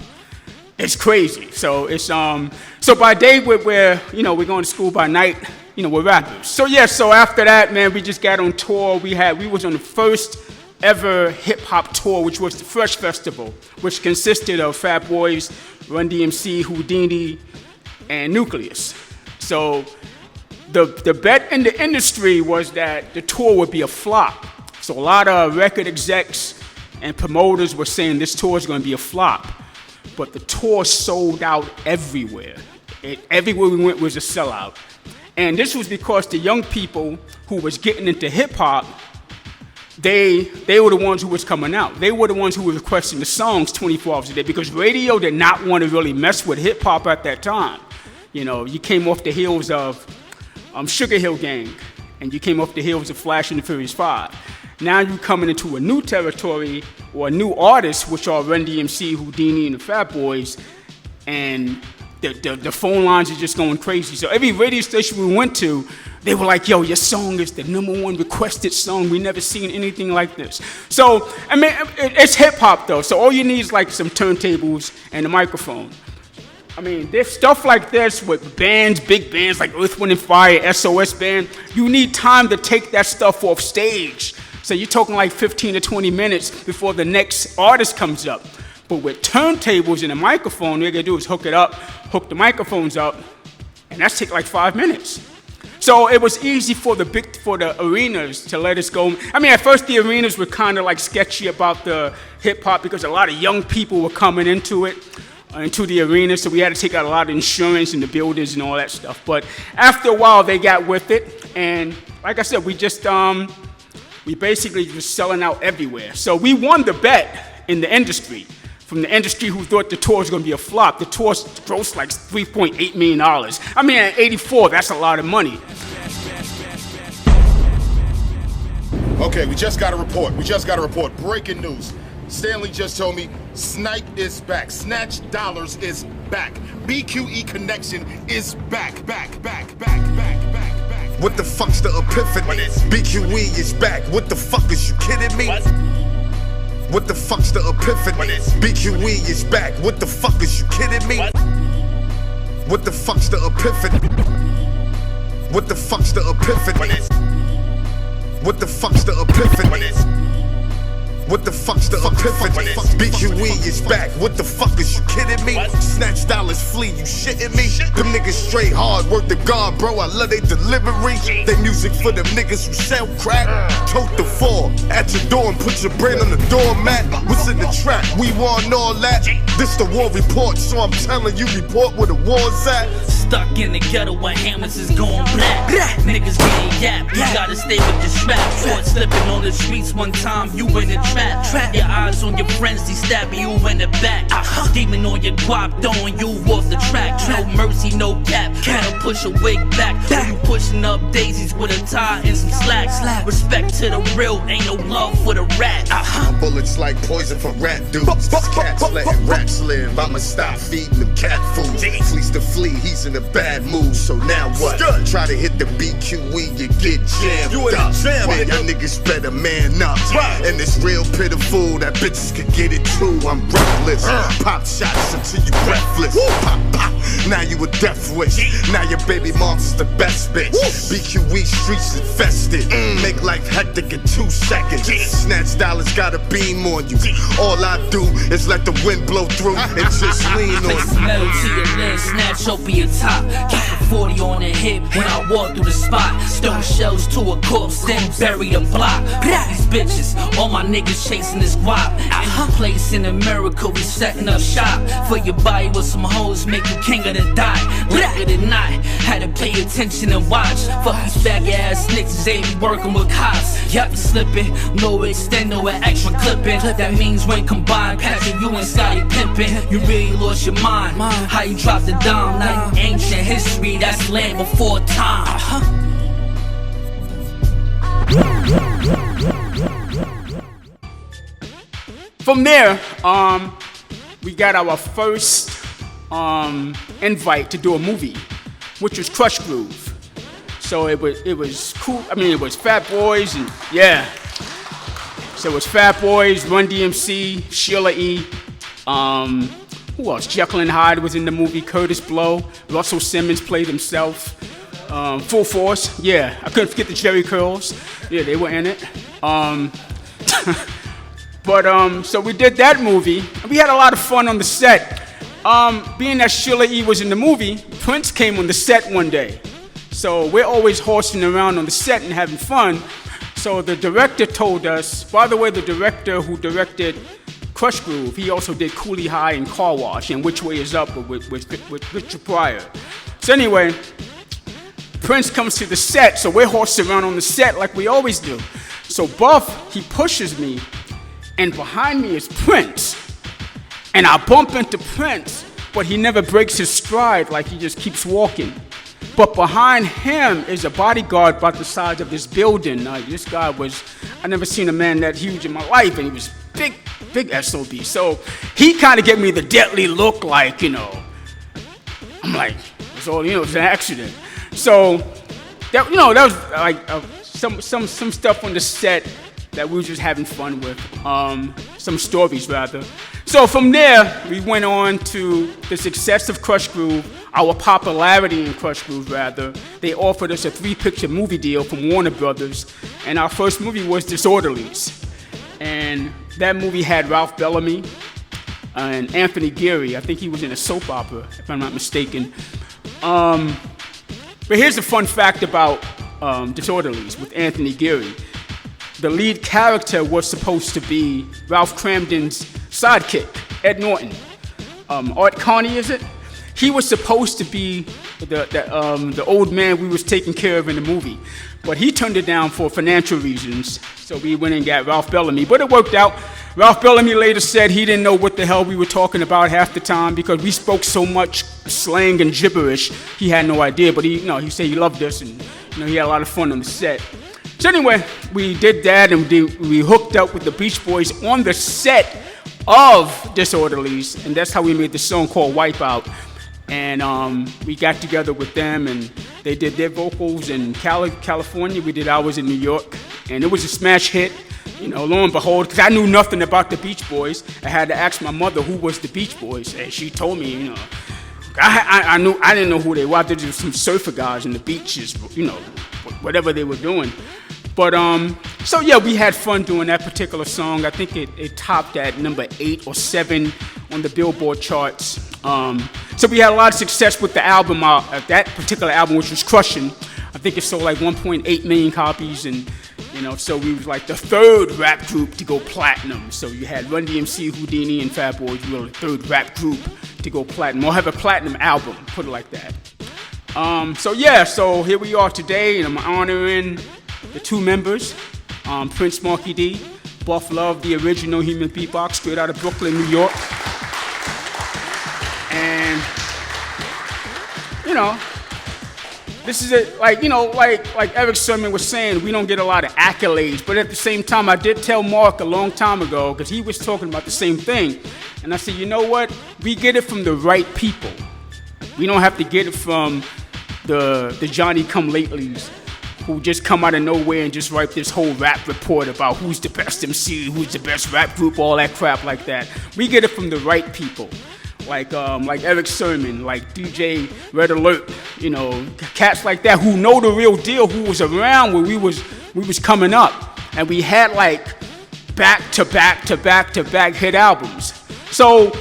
It's crazy. So it's so by day we're going to school, by night we're rappers. So so after that, man, we just got on tour. We was on the first ever hip hop tour, which was the Fresh Festival, which consisted of Fat Boys, Run DMC, Houdini, and Nucleus. So the bet in the industry was that the tour would be a flop. So a lot of record execs and promoters were saying this tour is going to be a flop. But the tour sold out everywhere. Everywhere we went was a sellout. And this was because the young people who was getting into hip-hop, they were the ones who was coming out. They were the ones who were requesting the songs 24 hours a day, because radio did not want to really mess with hip-hop at that time. You came off the heels of Sugar Hill Gang, and you came off the heels of Flash and the Furious 5. Now you're coming into a new territory, or a new artist, which are Run DMC, Houdini, and the Fat Boys, and the phone lines are just going crazy. So every radio station we went to, they were like, yo, your song is the #1 requested song. We never seen anything like this. So, I mean, it's hip-hop, though. So all you need is like some turntables and a microphone. I mean, there's stuff like this with bands, big bands like Earth, Wind & Fire, SOS Band. You need time to take that stuff off stage. So you're talking like 15 to 20 minutes before the next artist comes up. But with turntables and a microphone, what you gotta do is hook it up, hook the microphones up, and that's take like 5 minutes. So it was easy for the arenas to let us go. I mean, at first the arenas were kind of like sketchy about the hip hop, because a lot of young people were coming into the arena, so we had to take out a lot of insurance in the buildings and all that stuff. But after a while, they got with it, and like I said, we basically was selling out everywhere. So we won the bet in the industry. From the industry who thought the tour was going to be a flop. The tour grossed like $3.8 million. I mean, at 84, that's a lot of money. Okay, we just got a report. Breaking news. Stanley just told me Snipe is back. Snatch Dollars is back. BQE Connection is back. What the fuck's the epiphany? BQE is back. What the fuck, is you kidding me? What the fuck's the epiphany? BQE is back. What the fuck, is you kidding me? What the fuck's the epiphany? What the fuck's the epiphany? What the fuck's the epiphany? What the fuck's the epiphany? BQE is back. What the fuck, is you kidding me? Snatch Dollars flee, you shitting me? Them niggas straight hard, work the guard, bro. I love they delivery. They music for them niggas who sell crack. Tote the 4 at your door and put your brain on the doormat. What's in the trap? We want all that. This the war report, so I'm telling you, report where the war's at. Stuck in the ghetto where hammers is going black. Niggas getting yapped, you gotta stay with your strap. Short slipping on the streets one time, you in the trap. Your eyes on your friends, they stabbing you in the back. Scheming on your guap, throwing you off the track. No mercy, no cap, can't push a wig back. You pushing up daisies with a tie and some slacks. Respect to the real, ain't no love for the rat. My bullets like poison for rat dudes. These cats letting rats live. I'ma stop feeding them cat food. Fleece to flee, he's in the bad mood. So now what? Try to hit the BQE, you get jammed up. Man, y'all niggas better man up. And it's real pitiful that bitches could get it too. I'm reckless. Pop shots until you breathless. Pop, pop. Now you a death wish. Now your baby mom's the best bitch. BQE streets infested. Make life hectic in 2 seconds. Snatch dollars got a beam on you. All I do is let the wind blow through and just lean on Place metal to your lips, snatch open your top. Keep a 40 on the hip when I walk through the spot. Stone shells to a corpse, then bury the block. These bitches, all my niggas chasing this guap. Any place in America, we setting up shop. For your body with some hoes, make you king of the dot. Later than not, had to pay attention and watch. Fuck these faggot ass niggas, they be working with cops. Yup, you slipping, no extendo with extra clipping. That means when combined, Patrick, you and Scotty pimping. You really lost your mind. How you dropped the dime, now you ancient history, that's land before time. From there, we got our first invite to do a movie, which was Crush Groove. So it was cool. I mean, it was Fat Boys and yeah. So it was Fat Boys, Run DMC, Sheila E. Who else? Jekyll and Hyde was in the movie. Curtis Blow, Russell Simmons played himself. Full Force, yeah. I couldn't forget the Jerry Curls. Yeah, they were in it. So we did that movie. We had a lot of fun on the set. Being that Sheila E. was in the movie, Prince came on the set one day. So we're always horsing around on the set and having fun. So the director told us, by the way, the director who directed Crush Groove, he also did Coolie High and Car Wash and Which Way Is Up with Richard Pryor. So anyway, Prince comes to the set, so we're horsing around on the set like we always do. So Buff, he pushes me, and behind me is Prince. And I bump into Prince, but he never breaks his stride, like he just keeps walking. But behind him is a bodyguard about the size of this building. This guy was, I never seen a man that huge in my life, and he was big SOB. So he kind of gave me the deadly look, like, you know, I'm like, it's all, you know, it's an accident. So that, you know, that was like some stuff on the set that we were just having fun with, some stories rather. So from there, we went on to the success of Crush Groove, our popularity in Crush Groove rather. They offered us a 3-picture movie deal from Warner Brothers, and our first movie was Disorderlies. And that movie had Ralph Bellamy and Anthony Geary. I think he was in a soap opera, if I'm not mistaken. But here's a fun fact about Disorderlies with Anthony Geary. The lead character was supposed to be Ralph Cramden's sidekick, Ed Norton. Art Carney, is it? He was supposed to be the old man we was taking care of in the movie. But he turned it down for financial reasons. So we went and got Ralph Bellamy. But it worked out. Ralph Bellamy later said he didn't know what the hell we were talking about half the time because we spoke so much slang and gibberish. He had no idea. But he said he loved us and he had a lot of fun on the set. So anyway, we did that and we hooked up with the Beach Boys on the set of Disorderlies. And that's how we made the song called Wipeout. And we got together with them and they did their vocals in California. We did ours in New York. And it was a smash hit. Lo and behold, because I knew nothing about the Beach Boys. I had to ask my mother who was the Beach Boys. And she told me, I didn't know who they were. They were some surfer guys in the beaches, whatever they were doing. But, so yeah, we had fun doing that particular song. I think it topped at number 8 or 7 on the Billboard charts. So we had a lot of success with the album, that particular album, which was Crushin'. I think it sold like 1.8 million copies, and so we was like the third rap group to go platinum. So you had Run DMC, Houdini, and Fat Boys. We were the third rap group to go platinum, or have a platinum album, put it like that. So here we are today, and I'm honoring the 2 members, Prince Marky D, Buff Love, the original human beatbox, straight out of Brooklyn, New York. And, this is it, like Erick Sermon was saying, we don't get a lot of accolades, but at the same time, I did tell Mark a long time ago, because he was talking about the same thing, and I said, you know what, we get it from the right people. We don't have to get it from the Johnny-come-latelys who just come out of nowhere and just write this whole rap report about who's the best MC, who's the best rap group, all that crap like that. We get it from the right people, like Erick Sermon, like DJ Red Alert, you know, cats like that who know the real deal, who was around when we was coming up, and we had like back-to-back hit albums. So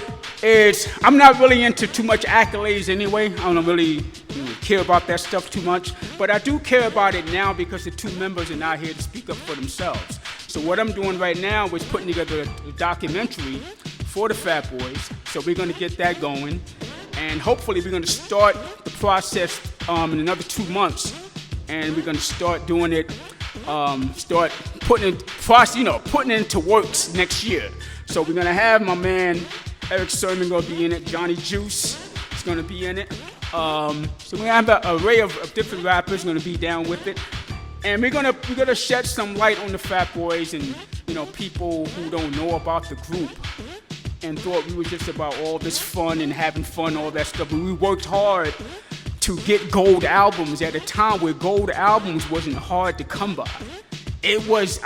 I'm not really into too much accolades anyway. I don't really care about that stuff too much, but I do care about it now because the two members are not here to speak up for themselves. So what I'm doing right now is putting together a documentary for the Fat Boys. So we're going to get that going, and hopefully we're going to start the process in another 2 months, and we're going to start doing it, start putting it into works next year. So we're going to have my man Erick Sermon going to be in it, Johnny Juice is going to be in it. So we're gonna have an array of different rappers gonna be down with it, and we're gonna shed some light on the Fat Boys and people who don't know about the group and thought we were just about all this fun and having fun, all that stuff. But we worked hard to get gold albums at a time where gold albums wasn't hard to come by. It was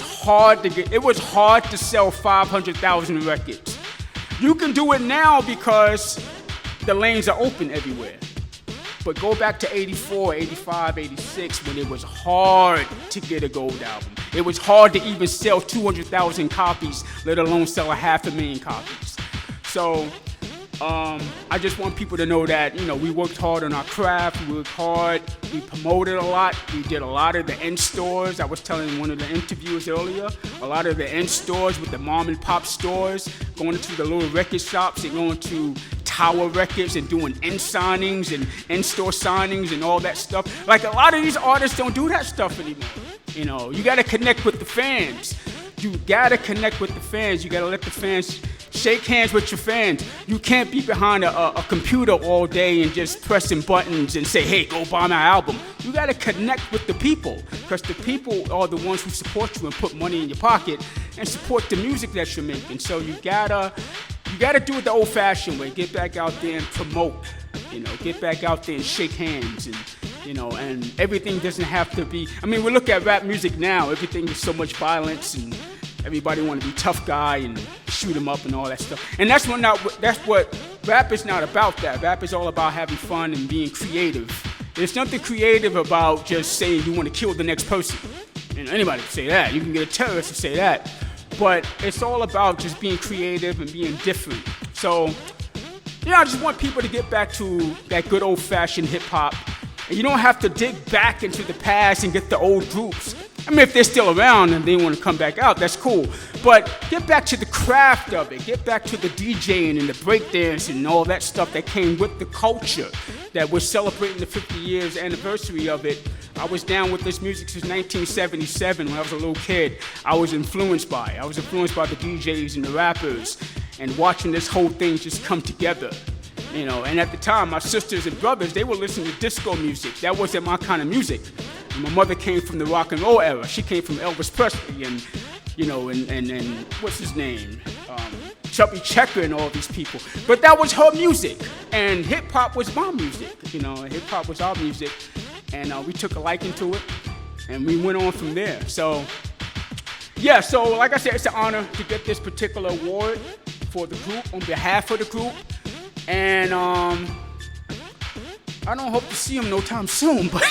hard to sell 500,000 records. You can do it now because the lanes are open everywhere. But go back to 84, 85, 86 when it was hard to get a gold album. It was hard to even sell 200,000 copies, let alone sell 500,000 copies. So I just want people to know that, we worked hard on our craft, we worked hard, we promoted a lot, we did a lot of the end stores. I was telling one of the interviewers earlier, a lot of the end stores with the mom and pop stores, going into the little record shops and going to Tower Records and doing end signings and end store signings and all that stuff. Like, a lot of these artists don't do that stuff anymore. You gotta connect with the fans. You gotta connect with the fans. You gotta let the fans shake hands with your fans. You can't be behind a computer all day and just pressing buttons and say, hey, go buy my album. You gotta connect with the people, because the people are the ones who support you and put money in your pocket and support the music that you're making. So you gotta do it the old-fashioned way. Get back out there and promote. Get back out there and shake hands, and and everything doesn't have to be. I mean, we look at rap music now. Everything is so much violence, and everybody want to be tough guy and shoot 'em up and all that stuff. And that's what rap is not about. That rap is all about having fun and being creative. There's nothing creative about just saying you want to kill the next person. Anybody can say that. You can get a terrorist to say that. But it's all about just being creative and being different. So, I just want people to get back to that good old-fashioned hip-hop. And you don't have to dig back into the past and get the old groups. I mean, if they're still around and they want to come back out, that's cool. But get back to the craft of it. Get back to the DJing and the breakdance and all that stuff that came with the culture that we're celebrating the 50 years anniversary of it. I was down with this music since 1977 when I was a little kid. I was influenced by it. I was influenced by the DJs and the rappers and watching this whole thing just come together. And at the time, my sisters and brothers, they were listening to disco music. That wasn't my kind of music. And my mother came from the rock and roll era. She came from Elvis Presley and, and what's his name? Chubby Checker and all these people. But that was her music. And hip-hop was my music. Hip-hop was our music. And we took a liking to it. And we went on from there. So, so like I said, it's an honor to get this particular award for the group, on behalf of the group. And I don't hope to see him no time soon, but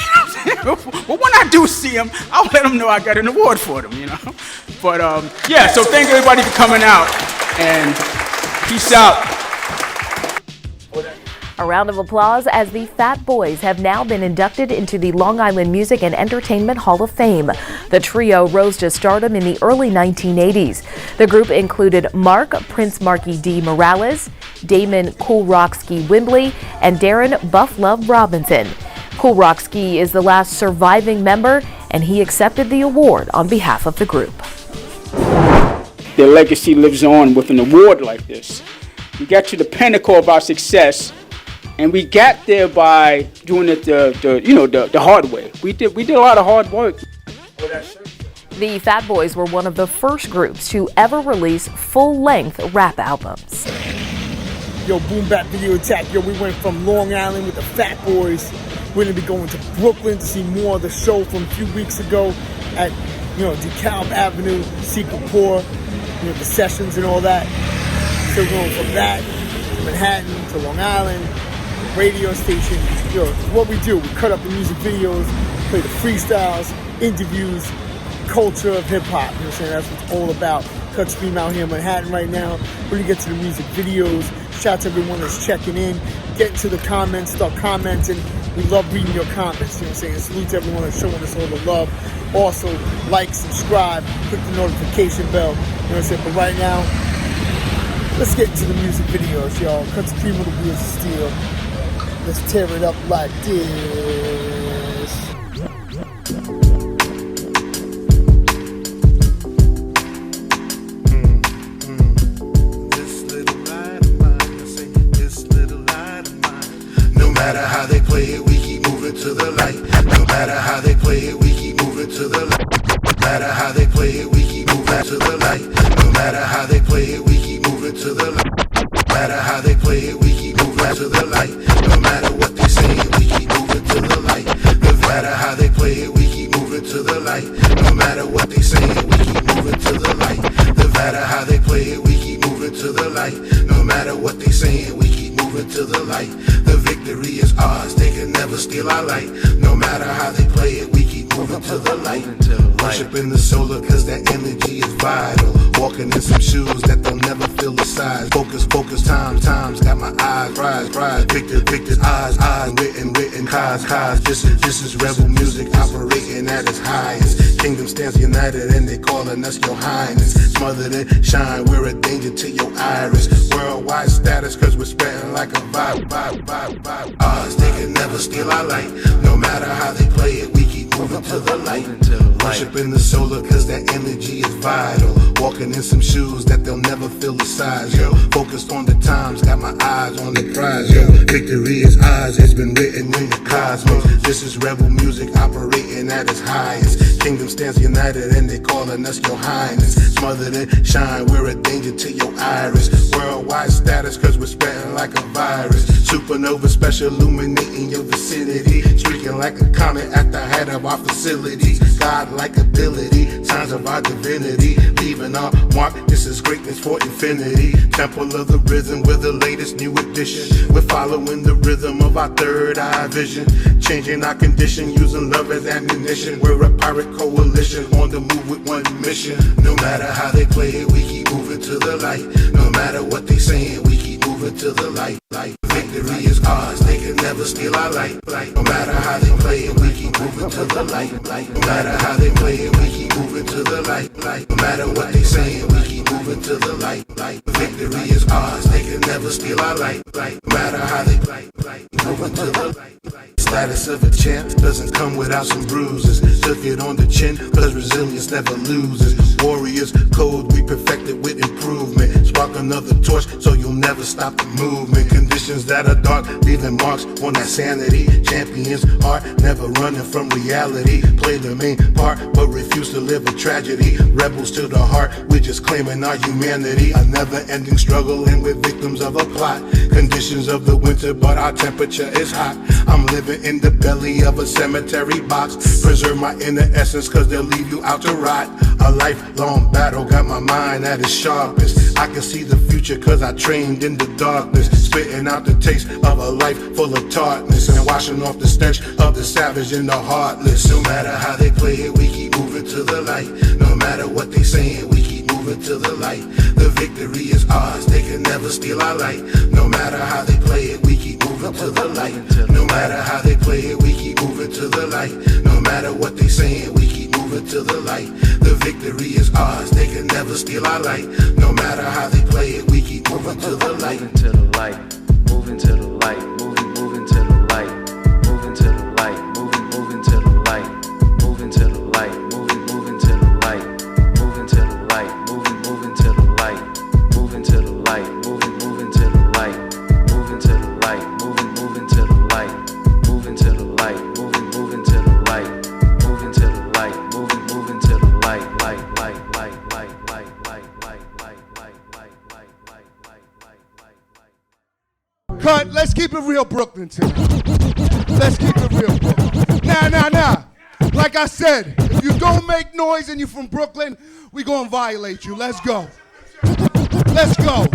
when I do see him, I'll let him know I got an award for them, But so thank everybody for coming out, and peace out. A round of applause as the Fat Boys have now been inducted into the Long Island Music and Entertainment Hall of Fame. The trio rose to stardom in the early 1980s. The group included Mark Prince Marky D. Morales, Damon Kool Rocksky Wimbley, and Darren Buff Love Robinson. Kool Rocksky is the last surviving member, and he accepted the award on behalf of the group. Their legacy lives on with an award like this. We got to the pinnacle of our success, and we got there by doing it the hard way. We did a lot of hard work. The Fat Boys were one of the first groups to ever release full-length rap albums. Yo, Boom Bap Video Attack. Yo, we went from Long Island with the Fat Boys. We're going to be going to Brooklyn to see more of the show from a few weeks ago at, DeKalb Avenue, Secret Core, the sessions and all that. So we're going from that to Manhattan to Long Island, radio station. What we do, we cut up the music videos, play the freestyles, interviews, culture of hip-hop. You know what I'm saying? That's what it's all about. Cut Supreme out here in Manhattan right now. We're going to get to the music videos. Shout out to everyone that's checking in. Get into the comments, start commenting. We love reading your comments, you know what I'm saying? Salute to everyone that's showing us all the love. Also, like, subscribe, click the notification bell, you know what I'm saying? But right now, let's get into the music videos, y'all. Cut Supreme with the Wheels of Steel. Let's tear it up like this. No matter how they play it, we keep moving to the light. No matter how they play it, we keep moving to the light. No matter how they play it, we keep moving to the light. No matter how they play it, we keep moving to the light. No matter how they play it, we keep moving to the light. No matter what they say, we keep moving to the light. No matter how they play it, we keep moving to the light. No matter what they say, we keep moving to the light. No matter how they play it, we keep moving to the light. No matter what they say, we keep moving to the light. The victory is ours, they can never steal our light. No matter how they play it, we keep moving to the light. Worshiping the solar cause that energy is vital. Walking in some shoes that they'll never feel the size. Focus, times, got my eyes, rise. Victor's eyes, written, cause. This is rebel music operating at its highest. Kingdom stands united and they calling us your highness. Smothered and shine, we're a danger to your iris. Worldwide status cause we're spreading like a vibe. Ours, they can never steal our light. No matter how they play it, we keep moving to the light. Worshiping the solar cause that energy is vital. Walking in some shoes that they'll never feel the size, yo. Focused on the times, got my eyes on the prize, yo. Victory is ours, it's been written in the cosmos. This is rebel music operating at its highest. Kingdom stands united and they calling us your highness. Smothered and shine, we're a danger to your iris. Worldwide status cause we're spreading like a virus. Supernova special illuminating your vicinity. Streaking like a comet at the head of our facilities. God-like ability, signs of our divinity. Leaving our mark, this is greatness for infinity. Temple of the rhythm, we're the latest new edition. We're following the rhythm of our third eye vision. Changing our condition, using love as ammunition. We're a pirate coalition, on the move with one mission. No matter how they play it, we keep moving to the light. No matter what they saying, we keep moving to the light. Victory is ours, they can never steal our light. No matter how they play it, we keep moving to the light. No matter how they play it, we keep moving to the light. No matter what they saying, we keep moving to the light. Victory is ours, they can never steal our light. No matter how they play, moving to the light. Status of a champ doesn't come without some bruises. Took it on the chin, cause resilience never loses. Warriors code, we perfected with improvement. Spark another torch, so you'll never stop the movement. Conditions that are dark, leaving marks on that sanity. Champions are never running from reality. Play the main part, but refuse to live a tragedy. Rebels to the heart, we're just claiming our humanity. A never-ending struggle, and we're victims of a plot. Conditions of the winter, but our temperature is hot. I'm living in the belly of a cemetery box. Preserve my inner essence, cause they'll leave you out to rot. A lifelong battle, got my mind at its sharpest. I can see the future, cause I trained in the darkness. Spitting out the taste of a life full of tartness, and washing off the stench of the savage and the heartless. No matter how they play it, we keep moving to the light. No matter what they saying, we keep moving to the light. The victory is ours, they can never steal our light. No matter how they play it, we keep moving to the light. No matter how they play it, we keep moving to the light. No matter what they saying, we keep moving to the light. The victory is ours, they can never steal our light. No matter how they play it, we keep moving to the light. Moving to the light, moving to the light, moving to the light, moving to the light, moving to the light, moving to the light, moving to the light, moving to the light, moving to the light, moving to the light, moving to the light, moving to the light, moving to the light, moving to the light, moving to the light, moving to the light, moving to the light, light. Cut, let's keep it real Brooklyn tonight. Let's keep it real Brooklyn. Nah. Like I said, if you don't make noise and you're from Brooklyn, we gonna violate you. Let's go. Let's go.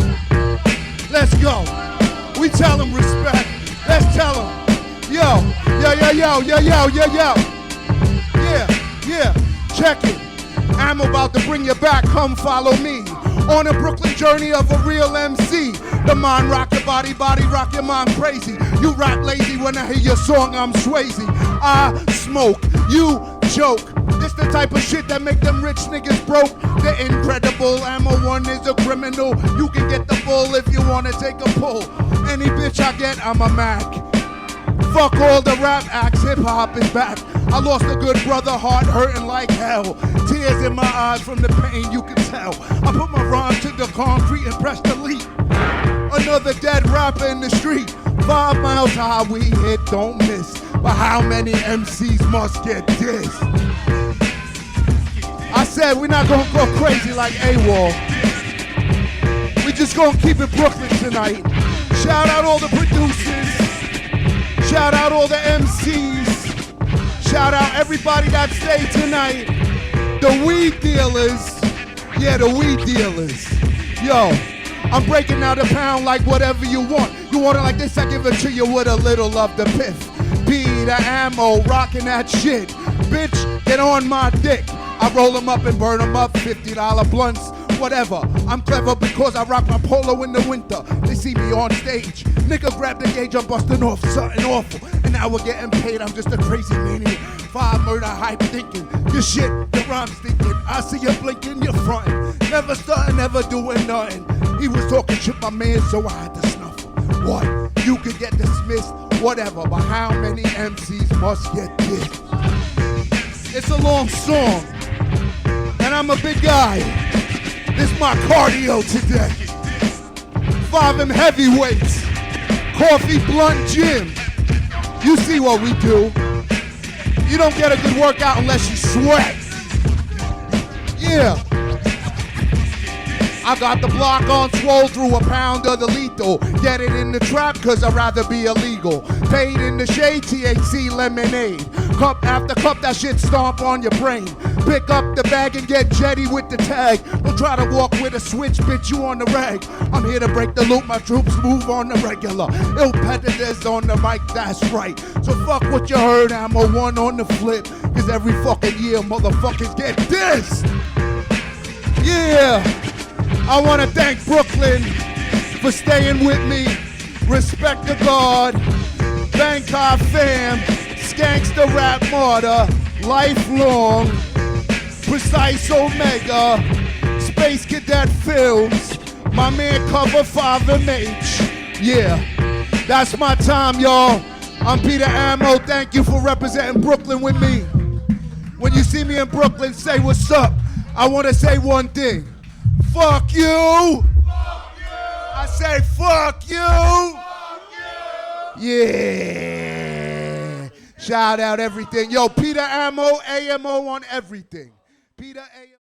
Let's go. We tell them respect. Let's tell them. Yo. Yeah. Check it. I'm about to bring you back. Come follow me. On a Brooklyn journey of a real MC. The mind rock your body rock your mind crazy. You rap lazy when I hear your song, I'm Swayze. I smoke, you joke. This the type of shit that make them rich niggas broke. The incredible Ammo One is a criminal. You can get the bull if you wanna take a pull. Any bitch I get, I'm a Mac. Fuck all the rap acts, hip hop is back. I lost a good brother, heart hurting like hell. Tears in my eyes from the pain, you can tell. I put my rhyme to the concrete and press delete. Another dead rapper in the street. 5 miles high, we hit, don't miss. But how many MCs must get this? I said we're not gonna go crazy like AWOL. We just gonna keep it Brooklyn tonight. Shout out all the producers. Shout out all the MCs. Shout out everybody that stayed tonight. The weed dealers. Yeah, the weed dealers. Yo, I'm breaking out a pound like whatever you want. You want it like this, I give it to you with a little of the piff. Be the ammo, rocking that shit. Bitch, get on my dick. I roll them up and burn them up, $50 blunts, whatever. I'm clever because I rock my polo in the winter. They see me on stage. Nigga grab the gauge, I'm busting off something awful. And now we're getting paid, I'm just a crazy maniac. 5 murder hype thinking. Your shit, your rhyme's thinking. I see you blinking, you're frontin'. Never starting, never doing nothing. He was talking shit, my man, so I had to snuff him. What? You could get dismissed, whatever. But how many MCs must get this? It's a long song. And I'm a big guy. This is my cardio today. 5M heavyweights. Coffee, blunt, gym. You see what we do. You don't get a good workout unless you sweat. Yeah. I got the block on swole through a pound of the lethal. Get it in the trap cause I'd rather be illegal. Paid in the shade, THC lemonade. Cup after cup, that shit stomp on your brain. Pick up the bag and get jetty with the tag. Don't try to walk with a switch, bitch, you on the rag. I'm here to break the loop, my troops move on the regular. Ill predators on the mic, that's right. So fuck what you heard, Ammo One on the flip. Cause every fucking year, motherfuckers get this. Yeah. I want to thank Brooklyn for staying with me. Respect to God. Bangkok fam. Skanksta rap martyr. Lifelong. Precise Omega. Space Cadet Films. My man cover 5MH. Yeah. That's my time, y'all. I'm Peter Ammo. Thank you for representing Brooklyn with me. When you see me in Brooklyn, say what's up. I want to say one thing. Fuck you! Fuck you! I say fuck you! Fuck you! Yeah! Shout out everything. Yo, Peter Ammo, AMO on everything. Peter AMO.